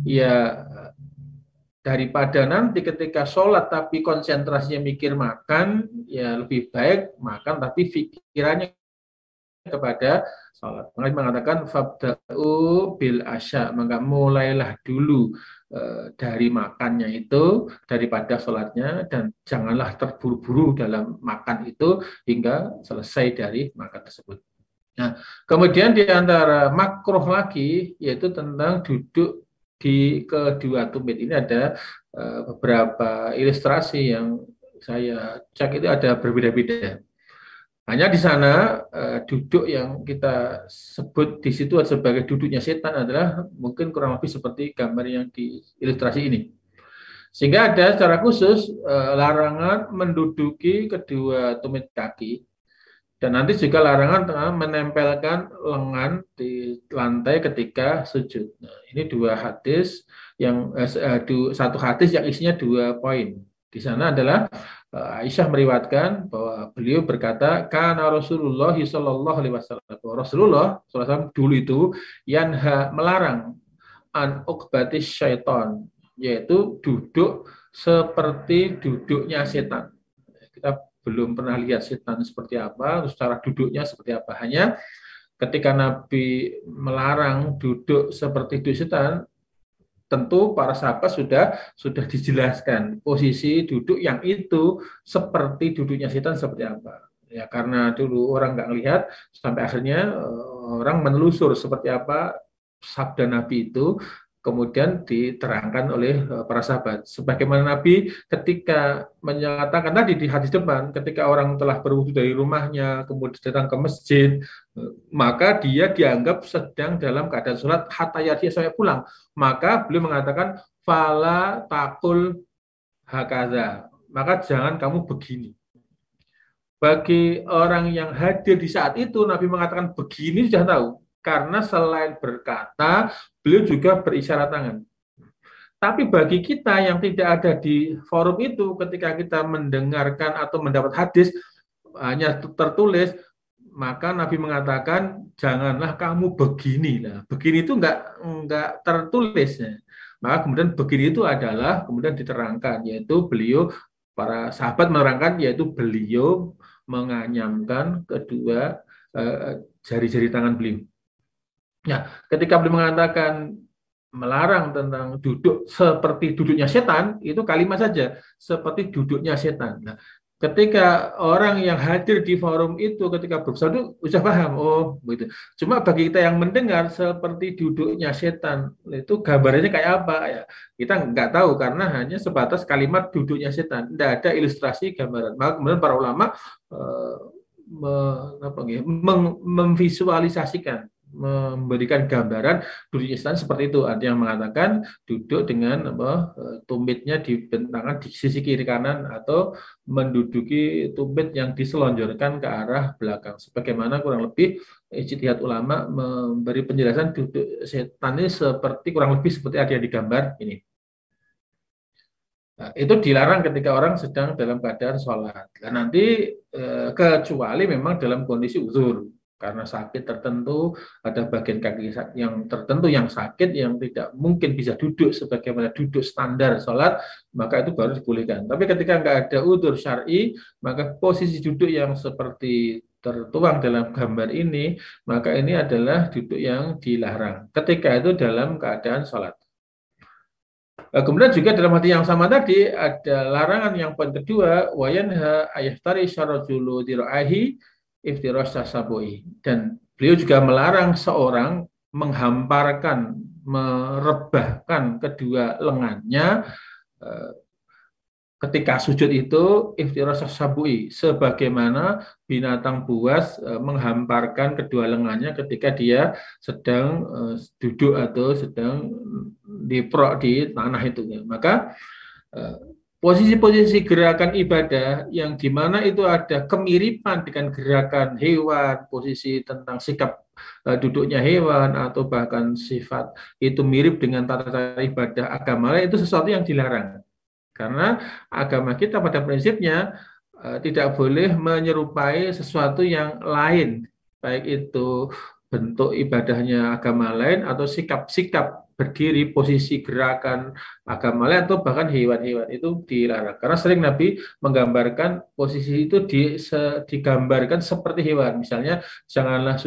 ya daripada nanti ketika sholat tapi konsentrasinya mikir makan, ya lebih baik makan tapi pikirannya kepada sholat. Makanya mengatakan fabda'u bil asya, maka mulailah dulu dari makannya itu daripada sholatnya, dan janganlah terburu-buru dalam makan itu hingga selesai dari makan tersebut. Nah, kemudian di antara makruh lagi yaitu tentang duduk di kedua tumit. Ini ada beberapa ilustrasi yang saya cek itu ada berbeda-beda. Hanya di sana duduk yang kita sebut di situ sebagai duduknya setan adalah mungkin kurang lebih seperti gambar yang di ilustrasi ini. Sehingga ada secara khusus larangan menduduki kedua tumit kaki Dan nanti juga larangan menempelkan lengan di lantai ketika sujud. Nah, ini dua hadis yang satu hadis yang isinya 2 poin. Di sana adalah Aisyah meriwayatkan bahwa beliau berkata, karena Rasulullah Shallallahu Alaihi Wasallam, Rasulullah SAW dulu itu melarang an ukbatis syaiton, yaitu duduk seperti duduknya setan. Kita belum pernah lihat setan seperti apa, terus cara duduknya seperti apa. Hanya ketika Nabi melarang duduk seperti duduk setan, tentu para sahabat sudah dijelaskan posisi duduk yang itu seperti duduknya setan seperti apa. Ya karena dulu orang nggak lihat, sampai akhirnya orang menelusur seperti apa sabda Nabi itu, kemudian diterangkan oleh para sahabat. Sebagaimana Nabi ketika menyatakan tadi di hadis depan, ketika orang telah berwudu dari rumahnya, kemudian datang ke masjid, maka dia dianggap sedang dalam keadaan sholat hatta yarji sampai pulang. Maka beliau mengatakan, fala takul hakaza, maka jangan kamu begini. Bagi orang yang hadir di saat itu, Nabi mengatakan begini sudah tahu. Karena selain berkata, beliau juga berisyarat tangan. Tapi bagi kita yang tidak ada di forum itu, ketika kita mendengarkan atau mendapat hadis hanya tertulis, maka Nabi mengatakan janganlah kamu begini. Nah, begini itu enggak tertulis. Maka kemudian begini itu adalah kemudian diterangkan, yaitu beliau, para sahabat menerangkan, yaitu beliau menganyamkan kedua jari-jari tangan beliau. Nah, ketika beliau mengatakan melarang tentang duduk seperti duduknya setan, itu kalimat saja, seperti duduknya setan. Nah, ketika orang yang hadir di forum itu ketika bersatu sudah paham, oh begitu. Cuma bagi kita yang mendengar seperti duduknya setan, itu gambarnya kayak apa ya? Kita nggak tahu karena hanya sebatas kalimat duduknya setan, tidak ada ilustrasi gambaran. Maka kemudian para ulama memvisualisasikan, memberikan gambaran duduknya setan seperti itu. Ada yang mengatakan duduk dengan tumitnya dibentangan di sisi kiri kanan atau menduduki tumit yang diselonjorkan ke arah belakang. Sebagaimana kurang lebih ijtihad ulama memberi penjelasan duduk setan ini kurang lebih seperti ada yang digambar ini. Nah, itu dilarang ketika orang sedang dalam keadaan sholat. Dan nanti kecuali memang dalam kondisi uzur, karena sakit tertentu, ada bagian kaki yang tertentu yang sakit, yang tidak mungkin bisa duduk sebagaimana duduk standar sholat, maka itu baru dibolehkan. Tapi ketika nggak ada udzur syar'i, maka posisi duduk yang seperti tertuang dalam gambar ini, maka ini adalah duduk yang dilarang. Ketika itu dalam keadaan sholat. Kemudian juga dalam hadis yang sama tadi ada larangan yang poin kedua, wayanha ayahtari syarajulu diraihi iftiras tasabui, dan beliau juga melarang seorang menghamparkan, merebahkan kedua lengannya ketika sujud itu iftiras tasabui, sebagaimana binatang buas menghamparkan kedua lengannya ketika dia sedang duduk atau sedang diprok di tanah itu. Maka posisi-posisi gerakan ibadah yang dimana itu ada kemiripan dengan gerakan hewan, posisi tentang sikap duduknya hewan atau bahkan sifat itu mirip dengan tata cara ibadah agama lain, itu sesuatu yang dilarang. Karena agama kita pada prinsipnya tidak boleh menyerupai sesuatu yang lain, baik itu bentuk ibadahnya agama lain atau sikap-sikap berdiri, posisi gerakan agama lain, atau bahkan hewan-hewan, itu dilarang. Karena sering Nabi menggambarkan posisi itu digambarkan seperti hewan. Misalnya, janganlah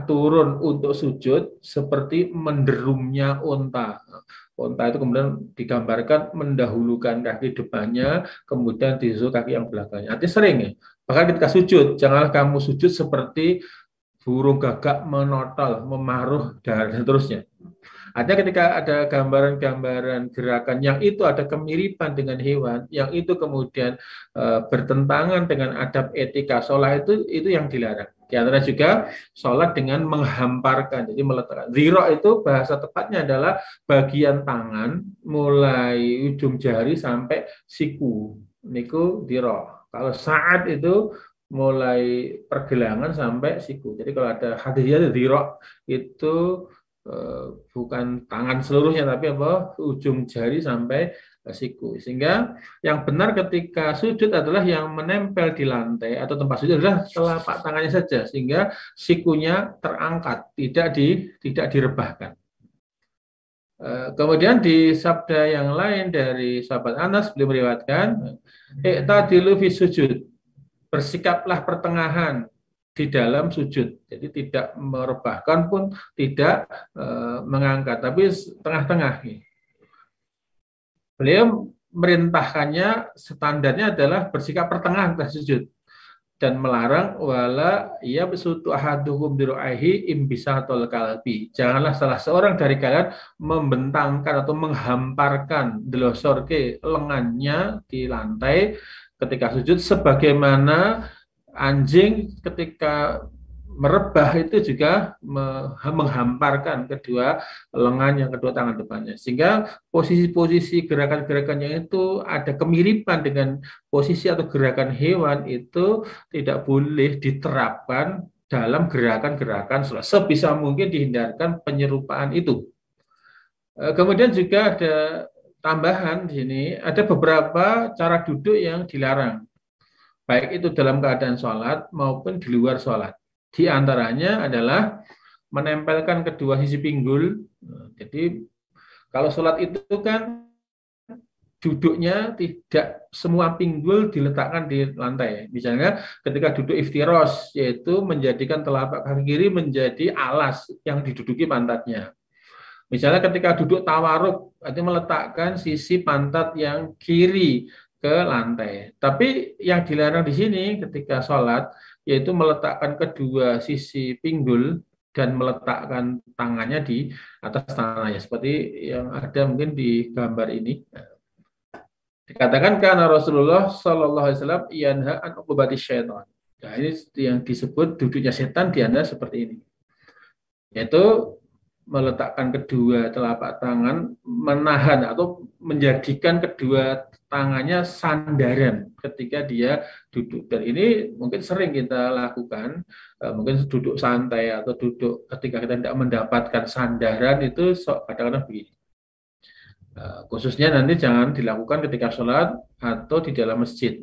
turun untuk sujud seperti menderumnya unta. Unta itu kemudian digambarkan mendahulukan kaki depannya, kemudian disusul kaki yang belakangnya. Artinya sering ya. Bahkan ketika sujud, janganlah kamu sujud seperti burung gagak menotol, memaruh, dan seterusnya. Artinya ketika ada gambaran-gambaran gerakan yang itu ada kemiripan dengan hewan, yang itu kemudian bertentangan dengan adab etika sholat, itu yang dilarang. Di antara juga sholat dengan menghamparkan, jadi meletakkan. Ziro itu bahasa tepatnya adalah bagian tangan mulai ujung jari sampai siku. Niku ziro. Kalau saat itu mulai pergelangan sampai siku. Jadi kalau ada hadisnya dirok itu bukan tangan seluruhnya tapi apa ujung jari sampai siku. Sehingga yang benar ketika sujud adalah yang menempel di lantai atau tempat sujud adalah telapak tangannya saja sehingga sikunya terangkat, tidak direbahkan. Kemudian di sabda yang lain dari sahabat Anas beliau meriwayatkan, "I'tadilu fi sujud." Bersikaplah pertengahan di dalam sujud. Jadi tidak merebahkan pun tidak mengangkat, tapi tengah-tengah. Beliau merintahkannya standarnya adalah bersikap pertengahan pada sujud dan melarang wala ia besutu ahaduhum biru'aihi imbisatul kalbi. Janganlah salah seorang dari kalian membentangkan atau menghamparkan delosorke lengannya di lantai ketika sujud sebagaimana anjing ketika merebah itu juga menghamparkan kedua lengan yang kedua tangan depannya sehingga posisi-posisi gerakan-gerakannya itu ada kemiripan dengan posisi atau gerakan hewan itu tidak boleh diterapkan dalam gerakan-gerakan sholat. Sebisa mungkin dihindarkan penyerupaan itu. Kemudian juga ada tambahan di sini ada beberapa cara duduk yang dilarang baik itu dalam keadaan sholat maupun di luar sholat. Di antaranya adalah menempelkan kedua sisi pinggul. Jadi kalau sholat itu kan duduknya tidak semua pinggul diletakkan di lantai. Misalnya ketika duduk iftiros, yaitu menjadikan telapak kaki kiri menjadi alas yang diduduki pantatnya. Misalnya ketika duduk tawaruk, itu meletakkan sisi pantat yang kiri ke lantai. Tapi yang dilarang di sini ketika sholat, yaitu meletakkan kedua sisi pinggul dan meletakkan tangannya di atas tangannya seperti yang ada mungkin di gambar ini. Dikatakan karena Rasulullah Shallallahu Alaihi Wasallam yanha an uqubati syaitan. Nah, ini yang disebut duduknya setan di Anda seperti ini, yaitu meletakkan kedua telapak tangan, menahan atau menjadikan kedua tangannya sandaran ketika dia duduk. Dan ini mungkin sering kita lakukan, mungkin duduk santai atau duduk ketika kita tidak mendapatkan sandaran itu kadang-kadang begini. Khususnya nanti jangan dilakukan ketika sholat atau di dalam masjid.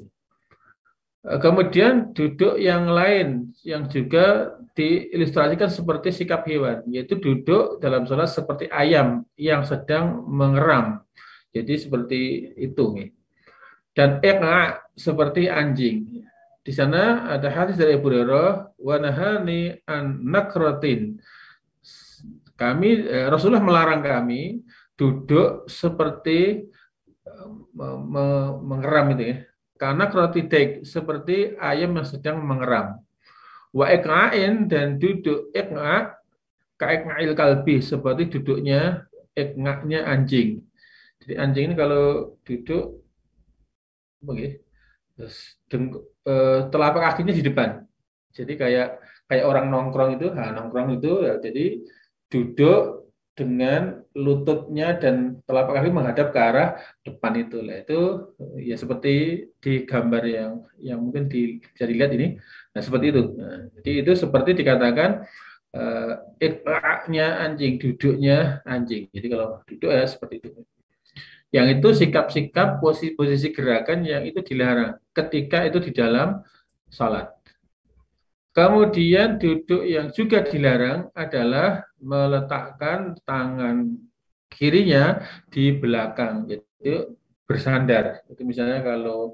Kemudian duduk yang lain yang juga diilustrasikan seperti sikap hewan, yaitu duduk dalam sholat seperti ayam yang sedang mengeram. Jadi seperti itu. Dan iqna seperti anjing. Di sana ada hadis dari Abu Hurairah, wa nahani an nakratin. Rasulullah melarang kami duduk seperti mengeram itu ya. Karena krotidek seperti ayam yang sedang mengeram. Wa iqna'in dan duduk iqna' kaiqna'il kalbi seperti duduknya iqna'nya anjing. Jadi anjing ini kalau duduk begini, telapak kakinya di depan. Jadi kayak orang nongkrong itu, nongkrong itu ya, jadi duduk dengan lututnya dan telapak kaki menghadap ke arah depan itu lah. Itu ya seperti di gambar yang mungkin bisa dilihat ini. Nah, seperti itu. Nah, jadi itu seperti dikatakan iqra-nya anjing, duduknya anjing. Jadi kalau duduk ya seperti itu. Yang itu sikap-sikap posisi gerakan yang itu dilarang ketika itu di dalam salat. Kemudian duduk yang juga dilarang adalah meletakkan tangan kirinya di belakang, yaitu bersandar. Itu misalnya kalau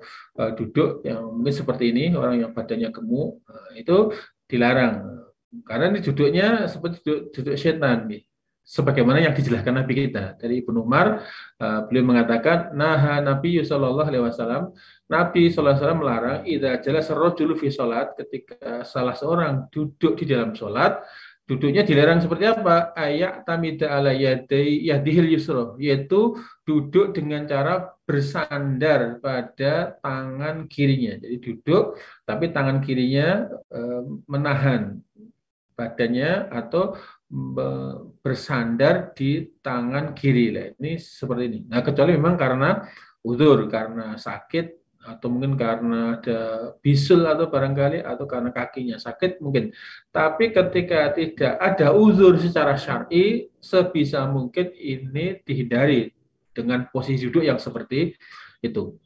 duduk yang mungkin seperti ini, orang yang badannya gemuk, itu dilarang. Karena ini duduknya seperti duduk setan. Sebagaimana yang dijelaskan Nabi kita dari Ibnu Umar, beliau mengatakan nah Nabi sallallahu alaihi wasallam, Nabi sallallahu alaihi wasallam melarang idza jalasa rajulu fi salat, ketika salah seorang duduk di dalam salat, duduknya dilarang seperti apa? Ayak tamida ala yadihil yusra, yaitu duduk dengan cara bersandar pada tangan kirinya. Jadi duduk tapi tangan kirinya menahan badannya atau bersandar di tangan kiri lah. Ini seperti ini. Nah, kecuali memang karena udzur, karena sakit atau mungkin karena ada bisul atau barangkali atau karena kakinya sakit mungkin. Tapi ketika tidak ada uzur secara syar'i, sebisa mungkin ini dihindari dengan posisi duduk yang seperti itu.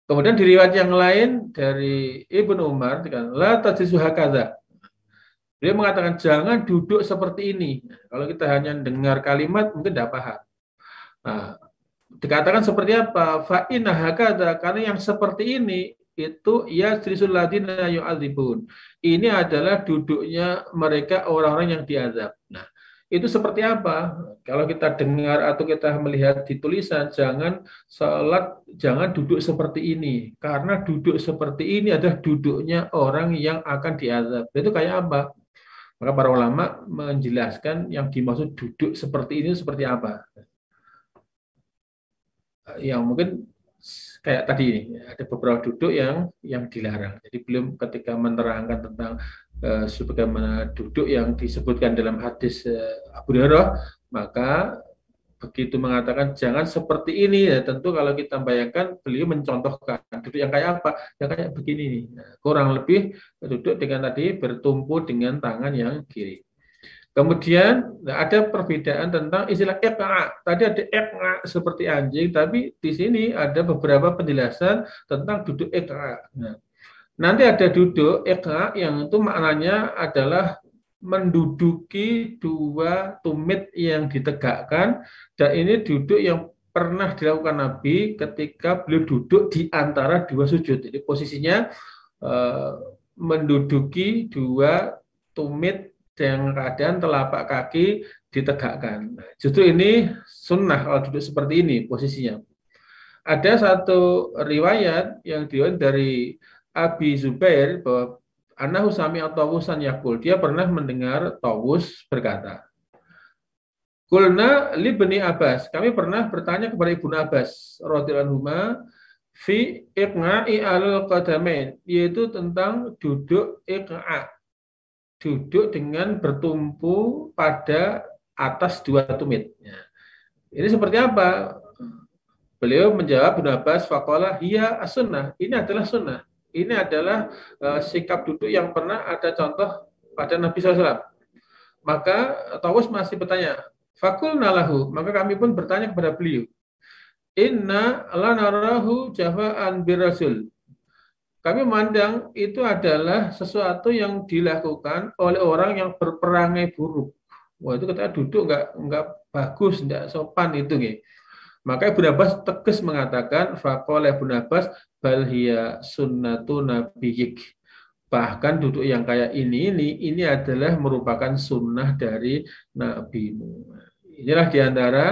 Kemudian di riwayat yang lain dari Ibnu Umar, la tajlisu hakadha. Beliau mengatakan jangan duduk seperti ini. Kalau kita hanya dengar kalimat mungkin tidak paham. Nah, dikatakan seperti apa? Fa inna hakadha, karena yang seperti ini itu ya jlisul ladina yu'adzibun. Ini adalah duduknya mereka orang-orang yang diazab. Nah, itu seperti apa? Kalau kita dengar atau kita melihat di tulisan, jangan duduk seperti ini. Karena duduk seperti ini adalah duduknya orang yang akan diazab. Itu kayak apa? Maka para ulama menjelaskan yang dimaksud duduk seperti ini seperti apa. Yang mungkin kayak tadi ini, ada beberapa duduk yang dilarang. Jadi belum ketika menerangkan tentang sebagaimana duduk yang disebutkan dalam hadis Abu Hurairah, maka begitu mengatakan jangan seperti ini, ya tentu kalau kita bayangkan beliau mencontohkan duduk yang kayak apa, yang kayak begini nih. Nah, kurang lebih duduk dengan tadi bertumpu dengan tangan yang kiri. Kemudian ada perbedaan tentang istilah iq'a. Tadi ada iq'a seperti anjing, tapi di sini ada beberapa penjelasan tentang duduk iq'a. Nah, nanti ada duduk iq'a yang itu maknanya adalah menduduki dua tumit yang ditegakkan, dan ini duduk yang pernah dilakukan Nabi ketika beliau duduk di antara dua sujud. Jadi posisinya menduduki dua tumit dengan keadaan telapak kaki ditegakkan. Justru ini sunnah kalau duduk seperti ini posisinya. Ada satu riwayat yang diriwayatkan dari Abi Zubair bahwa Anahu sami'a Tawusan yaqul, dia pernah mendengar Tawus berkata, Qulna li Ibni Abbas, kami pernah bertanya kepada Ibnu Abbas radhiyallahu anhuma fi iqna'i al-qadamain, yaitu tentang duduk iqna', duduk dengan bertumpu pada atas dua tumit. Ini seperti apa? Beliau menjawab Ibnu Abbas, faqala hiya as-sunnah, ini adalah sunnah. Ini adalah sikap duduk yang pernah ada contoh pada Nabi SAW. Maka Tawus masih bertanya, faqulna lahu, maka kami pun bertanya kepada beliau, inna lanarahu jafa'an birrasul. Kami memandang itu adalah sesuatu yang dilakukan oleh orang yang berperangai buruk. Wah, itu ketika duduk enggak bagus, enggak sopan itu nih. Maka Ibnu Abbas tegas mengatakan, faqala Ibnu Abbas bal hiya sunnatu nabiyyik. Bahkan duduk yang kayak ini adalah merupakan sunnah dari nabimu. Inilah diantara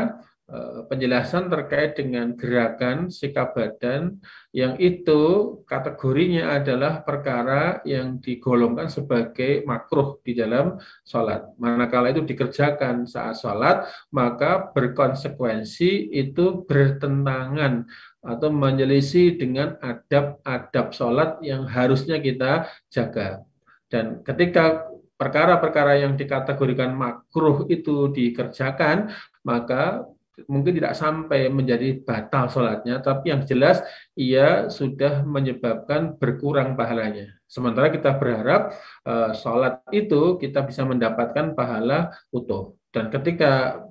penjelasan terkait dengan gerakan sikap badan yang itu kategorinya adalah perkara yang digolongkan sebagai makruh di dalam sholat. Manakala itu dikerjakan saat sholat, maka berkonsekuensi itu bertentangan atau menyelisih dengan adab-adab sholat yang harusnya kita jaga. Dan ketika perkara-perkara yang dikategorikan makruh itu dikerjakan, maka mungkin tidak sampai menjadi batal sholatnya, tapi yang jelas ia sudah menyebabkan berkurang pahalanya. Sementara kita berharap sholat itu kita bisa mendapatkan pahala utuh. Dan ketika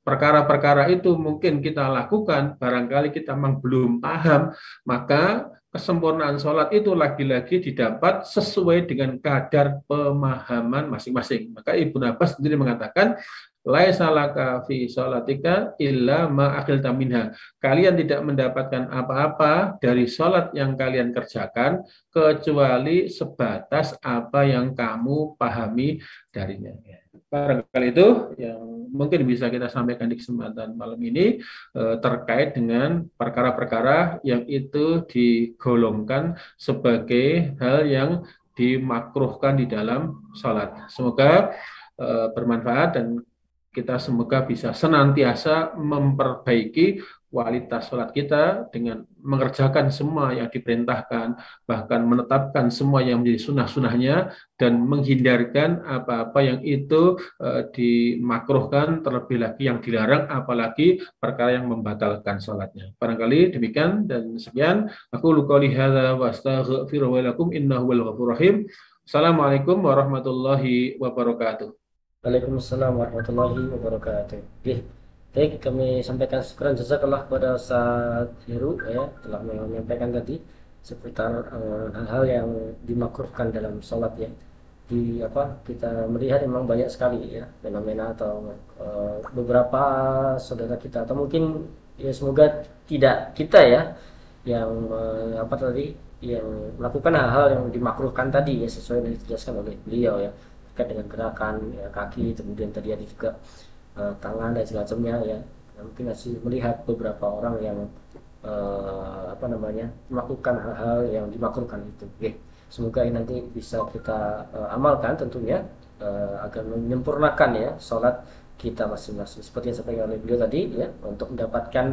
perkara-perkara itu mungkin kita lakukan, barangkali kita memang belum paham, maka kesempurnaan sholat itu lagi-lagi didapat sesuai dengan kadar pemahaman masing-masing. Maka Ibnu Abbas sendiri mengatakan, laisa laka fi sholatika illa ma akhilta minha. Kalian tidak mendapatkan apa-apa dari sholat yang kalian kerjakan kecuali sebatas apa yang kamu pahami darinya. Barangkali itu yang mungkin bisa kita sampaikan di kesempatan malam ini terkait dengan perkara-perkara yang itu digolongkan sebagai hal yang dimakruhkan di dalam sholat. Semoga bermanfaat dan kita semoga bisa senantiasa memperbaiki kualitas sholat kita dengan mengerjakan semua yang diperintahkan, bahkan menetapkan semua yang menjadi sunnah-sunnahnya, dan menghindarkan apa-apa yang itu dimakruhkan, terlebih lagi yang dilarang, apalagi perkara yang membatalkan sholatnya. Barangkali demikian, dan sekian. Aku qouli hadza wa astaghfiru lakum innahu wal ghafurur rahim. Assalamualaikum warahmatullahi wabarakatuh. Waalaikumsalam warahmatullahi wabarakatuh. Oke, baik, kami sampaikan syukuran jazakallah kepada Ustaz Heru ya telah menyampaikan tadi seputar hal-hal yang dimakruhkan dalam sholat ya. Di apa kita melihat memang banyak sekali ya fenomena atau beberapa saudara kita atau mungkin ya semoga tidak kita ya yang apa tadi yang melakukan hal-hal yang dimakruhkan tadi ya sesuai yang dijelaskan oleh beliau ya terkait dengan gerakan ya, kaki kemudian tadi ada juga tangan dan semacamnya ya. Nah, mungkin masih melihat beberapa orang yang apa namanya melakukan hal-hal yang dimakruhkan itu. Oke, semoga ini nanti bisa kita amalkan tentunya agar menyempurnakan ya sholat kita masing-masing seperti yang disampaikan oleh beliau tadi ya untuk mendapatkan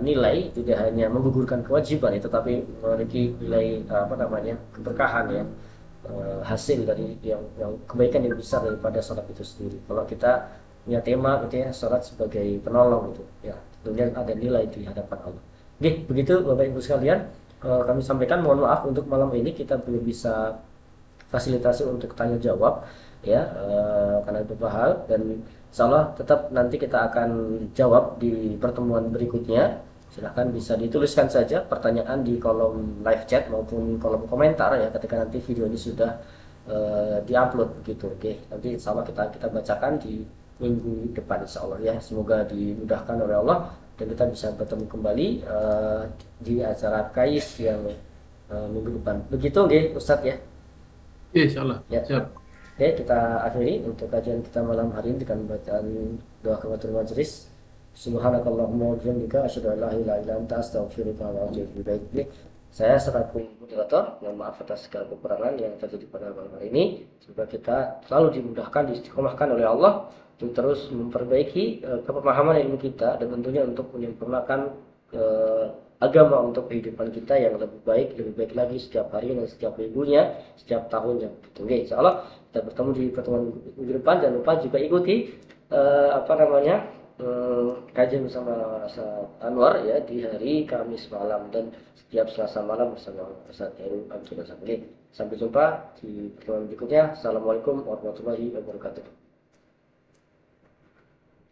nilai tidak hanya menggugurkan kewajiban ya, tetapi memiliki nilai apa namanya keberkahan ya hasil dari yang kebaikan yang besar daripada sholat itu sendiri. Kalau kita punya tema gitu ya sholat sebagai penolong itu ya tentunya ada nilai di hadapan Allah. Oke, begitu Bapak Ibu sekalian kami sampaikan, mohon maaf untuk malam ini kita belum bisa fasilitasi untuk tanya jawab ya karena beberapa hal, dan insyaallah tetap nanti kita akan jawab di pertemuan berikutnya. Silahkan bisa dituliskan saja pertanyaan di kolom live chat maupun kolom komentar ya ketika nanti video ini sudah diupload begitu. Oke, nanti insyaallah kita bacakan di minggu depan insyaallah ya. Semoga dimudahkan oleh Allah dan kita bisa bertemu kembali di acara KAIS yang minggu depan. Begitu nggih Ustadz ya. Insyaallah. Ya. Siap. Oke, kita akhiri untuk kajian kita malam hari ini dengan bacaan doa kafaratul majelis. Subhanakallahumma wa bihamdika asyhadu an la ilaha illa anta astaghfiruka wa atubu ilaik. Saya selaku moderator, mohon maaf atas segala kekurangan yang terjadi pada malam hari ini. Semoga kita selalu dimudahkan, diistiqomahkan oleh Allah untuk terus memperbaiki kepemahaman ilmu kita dan tentunya untuk menyempurnakan agama untuk kehidupan kita yang lebih baik lagi setiap hari dan setiap minggunya, setiap tahunnya. Oke, insyaallah kita bertemu di pertemuan minggu depan. Jangan lupa juga ikuti apa namanya kajian bersama Ustaz Anwar ya di hari Kamis malam dan setiap Selasa malam bersama Ustaz Heru Abdul Razak. Oke, sampai jumpa di pertemuan berikutnya. Assalamualaikum warahmatullahi wabarakatuh.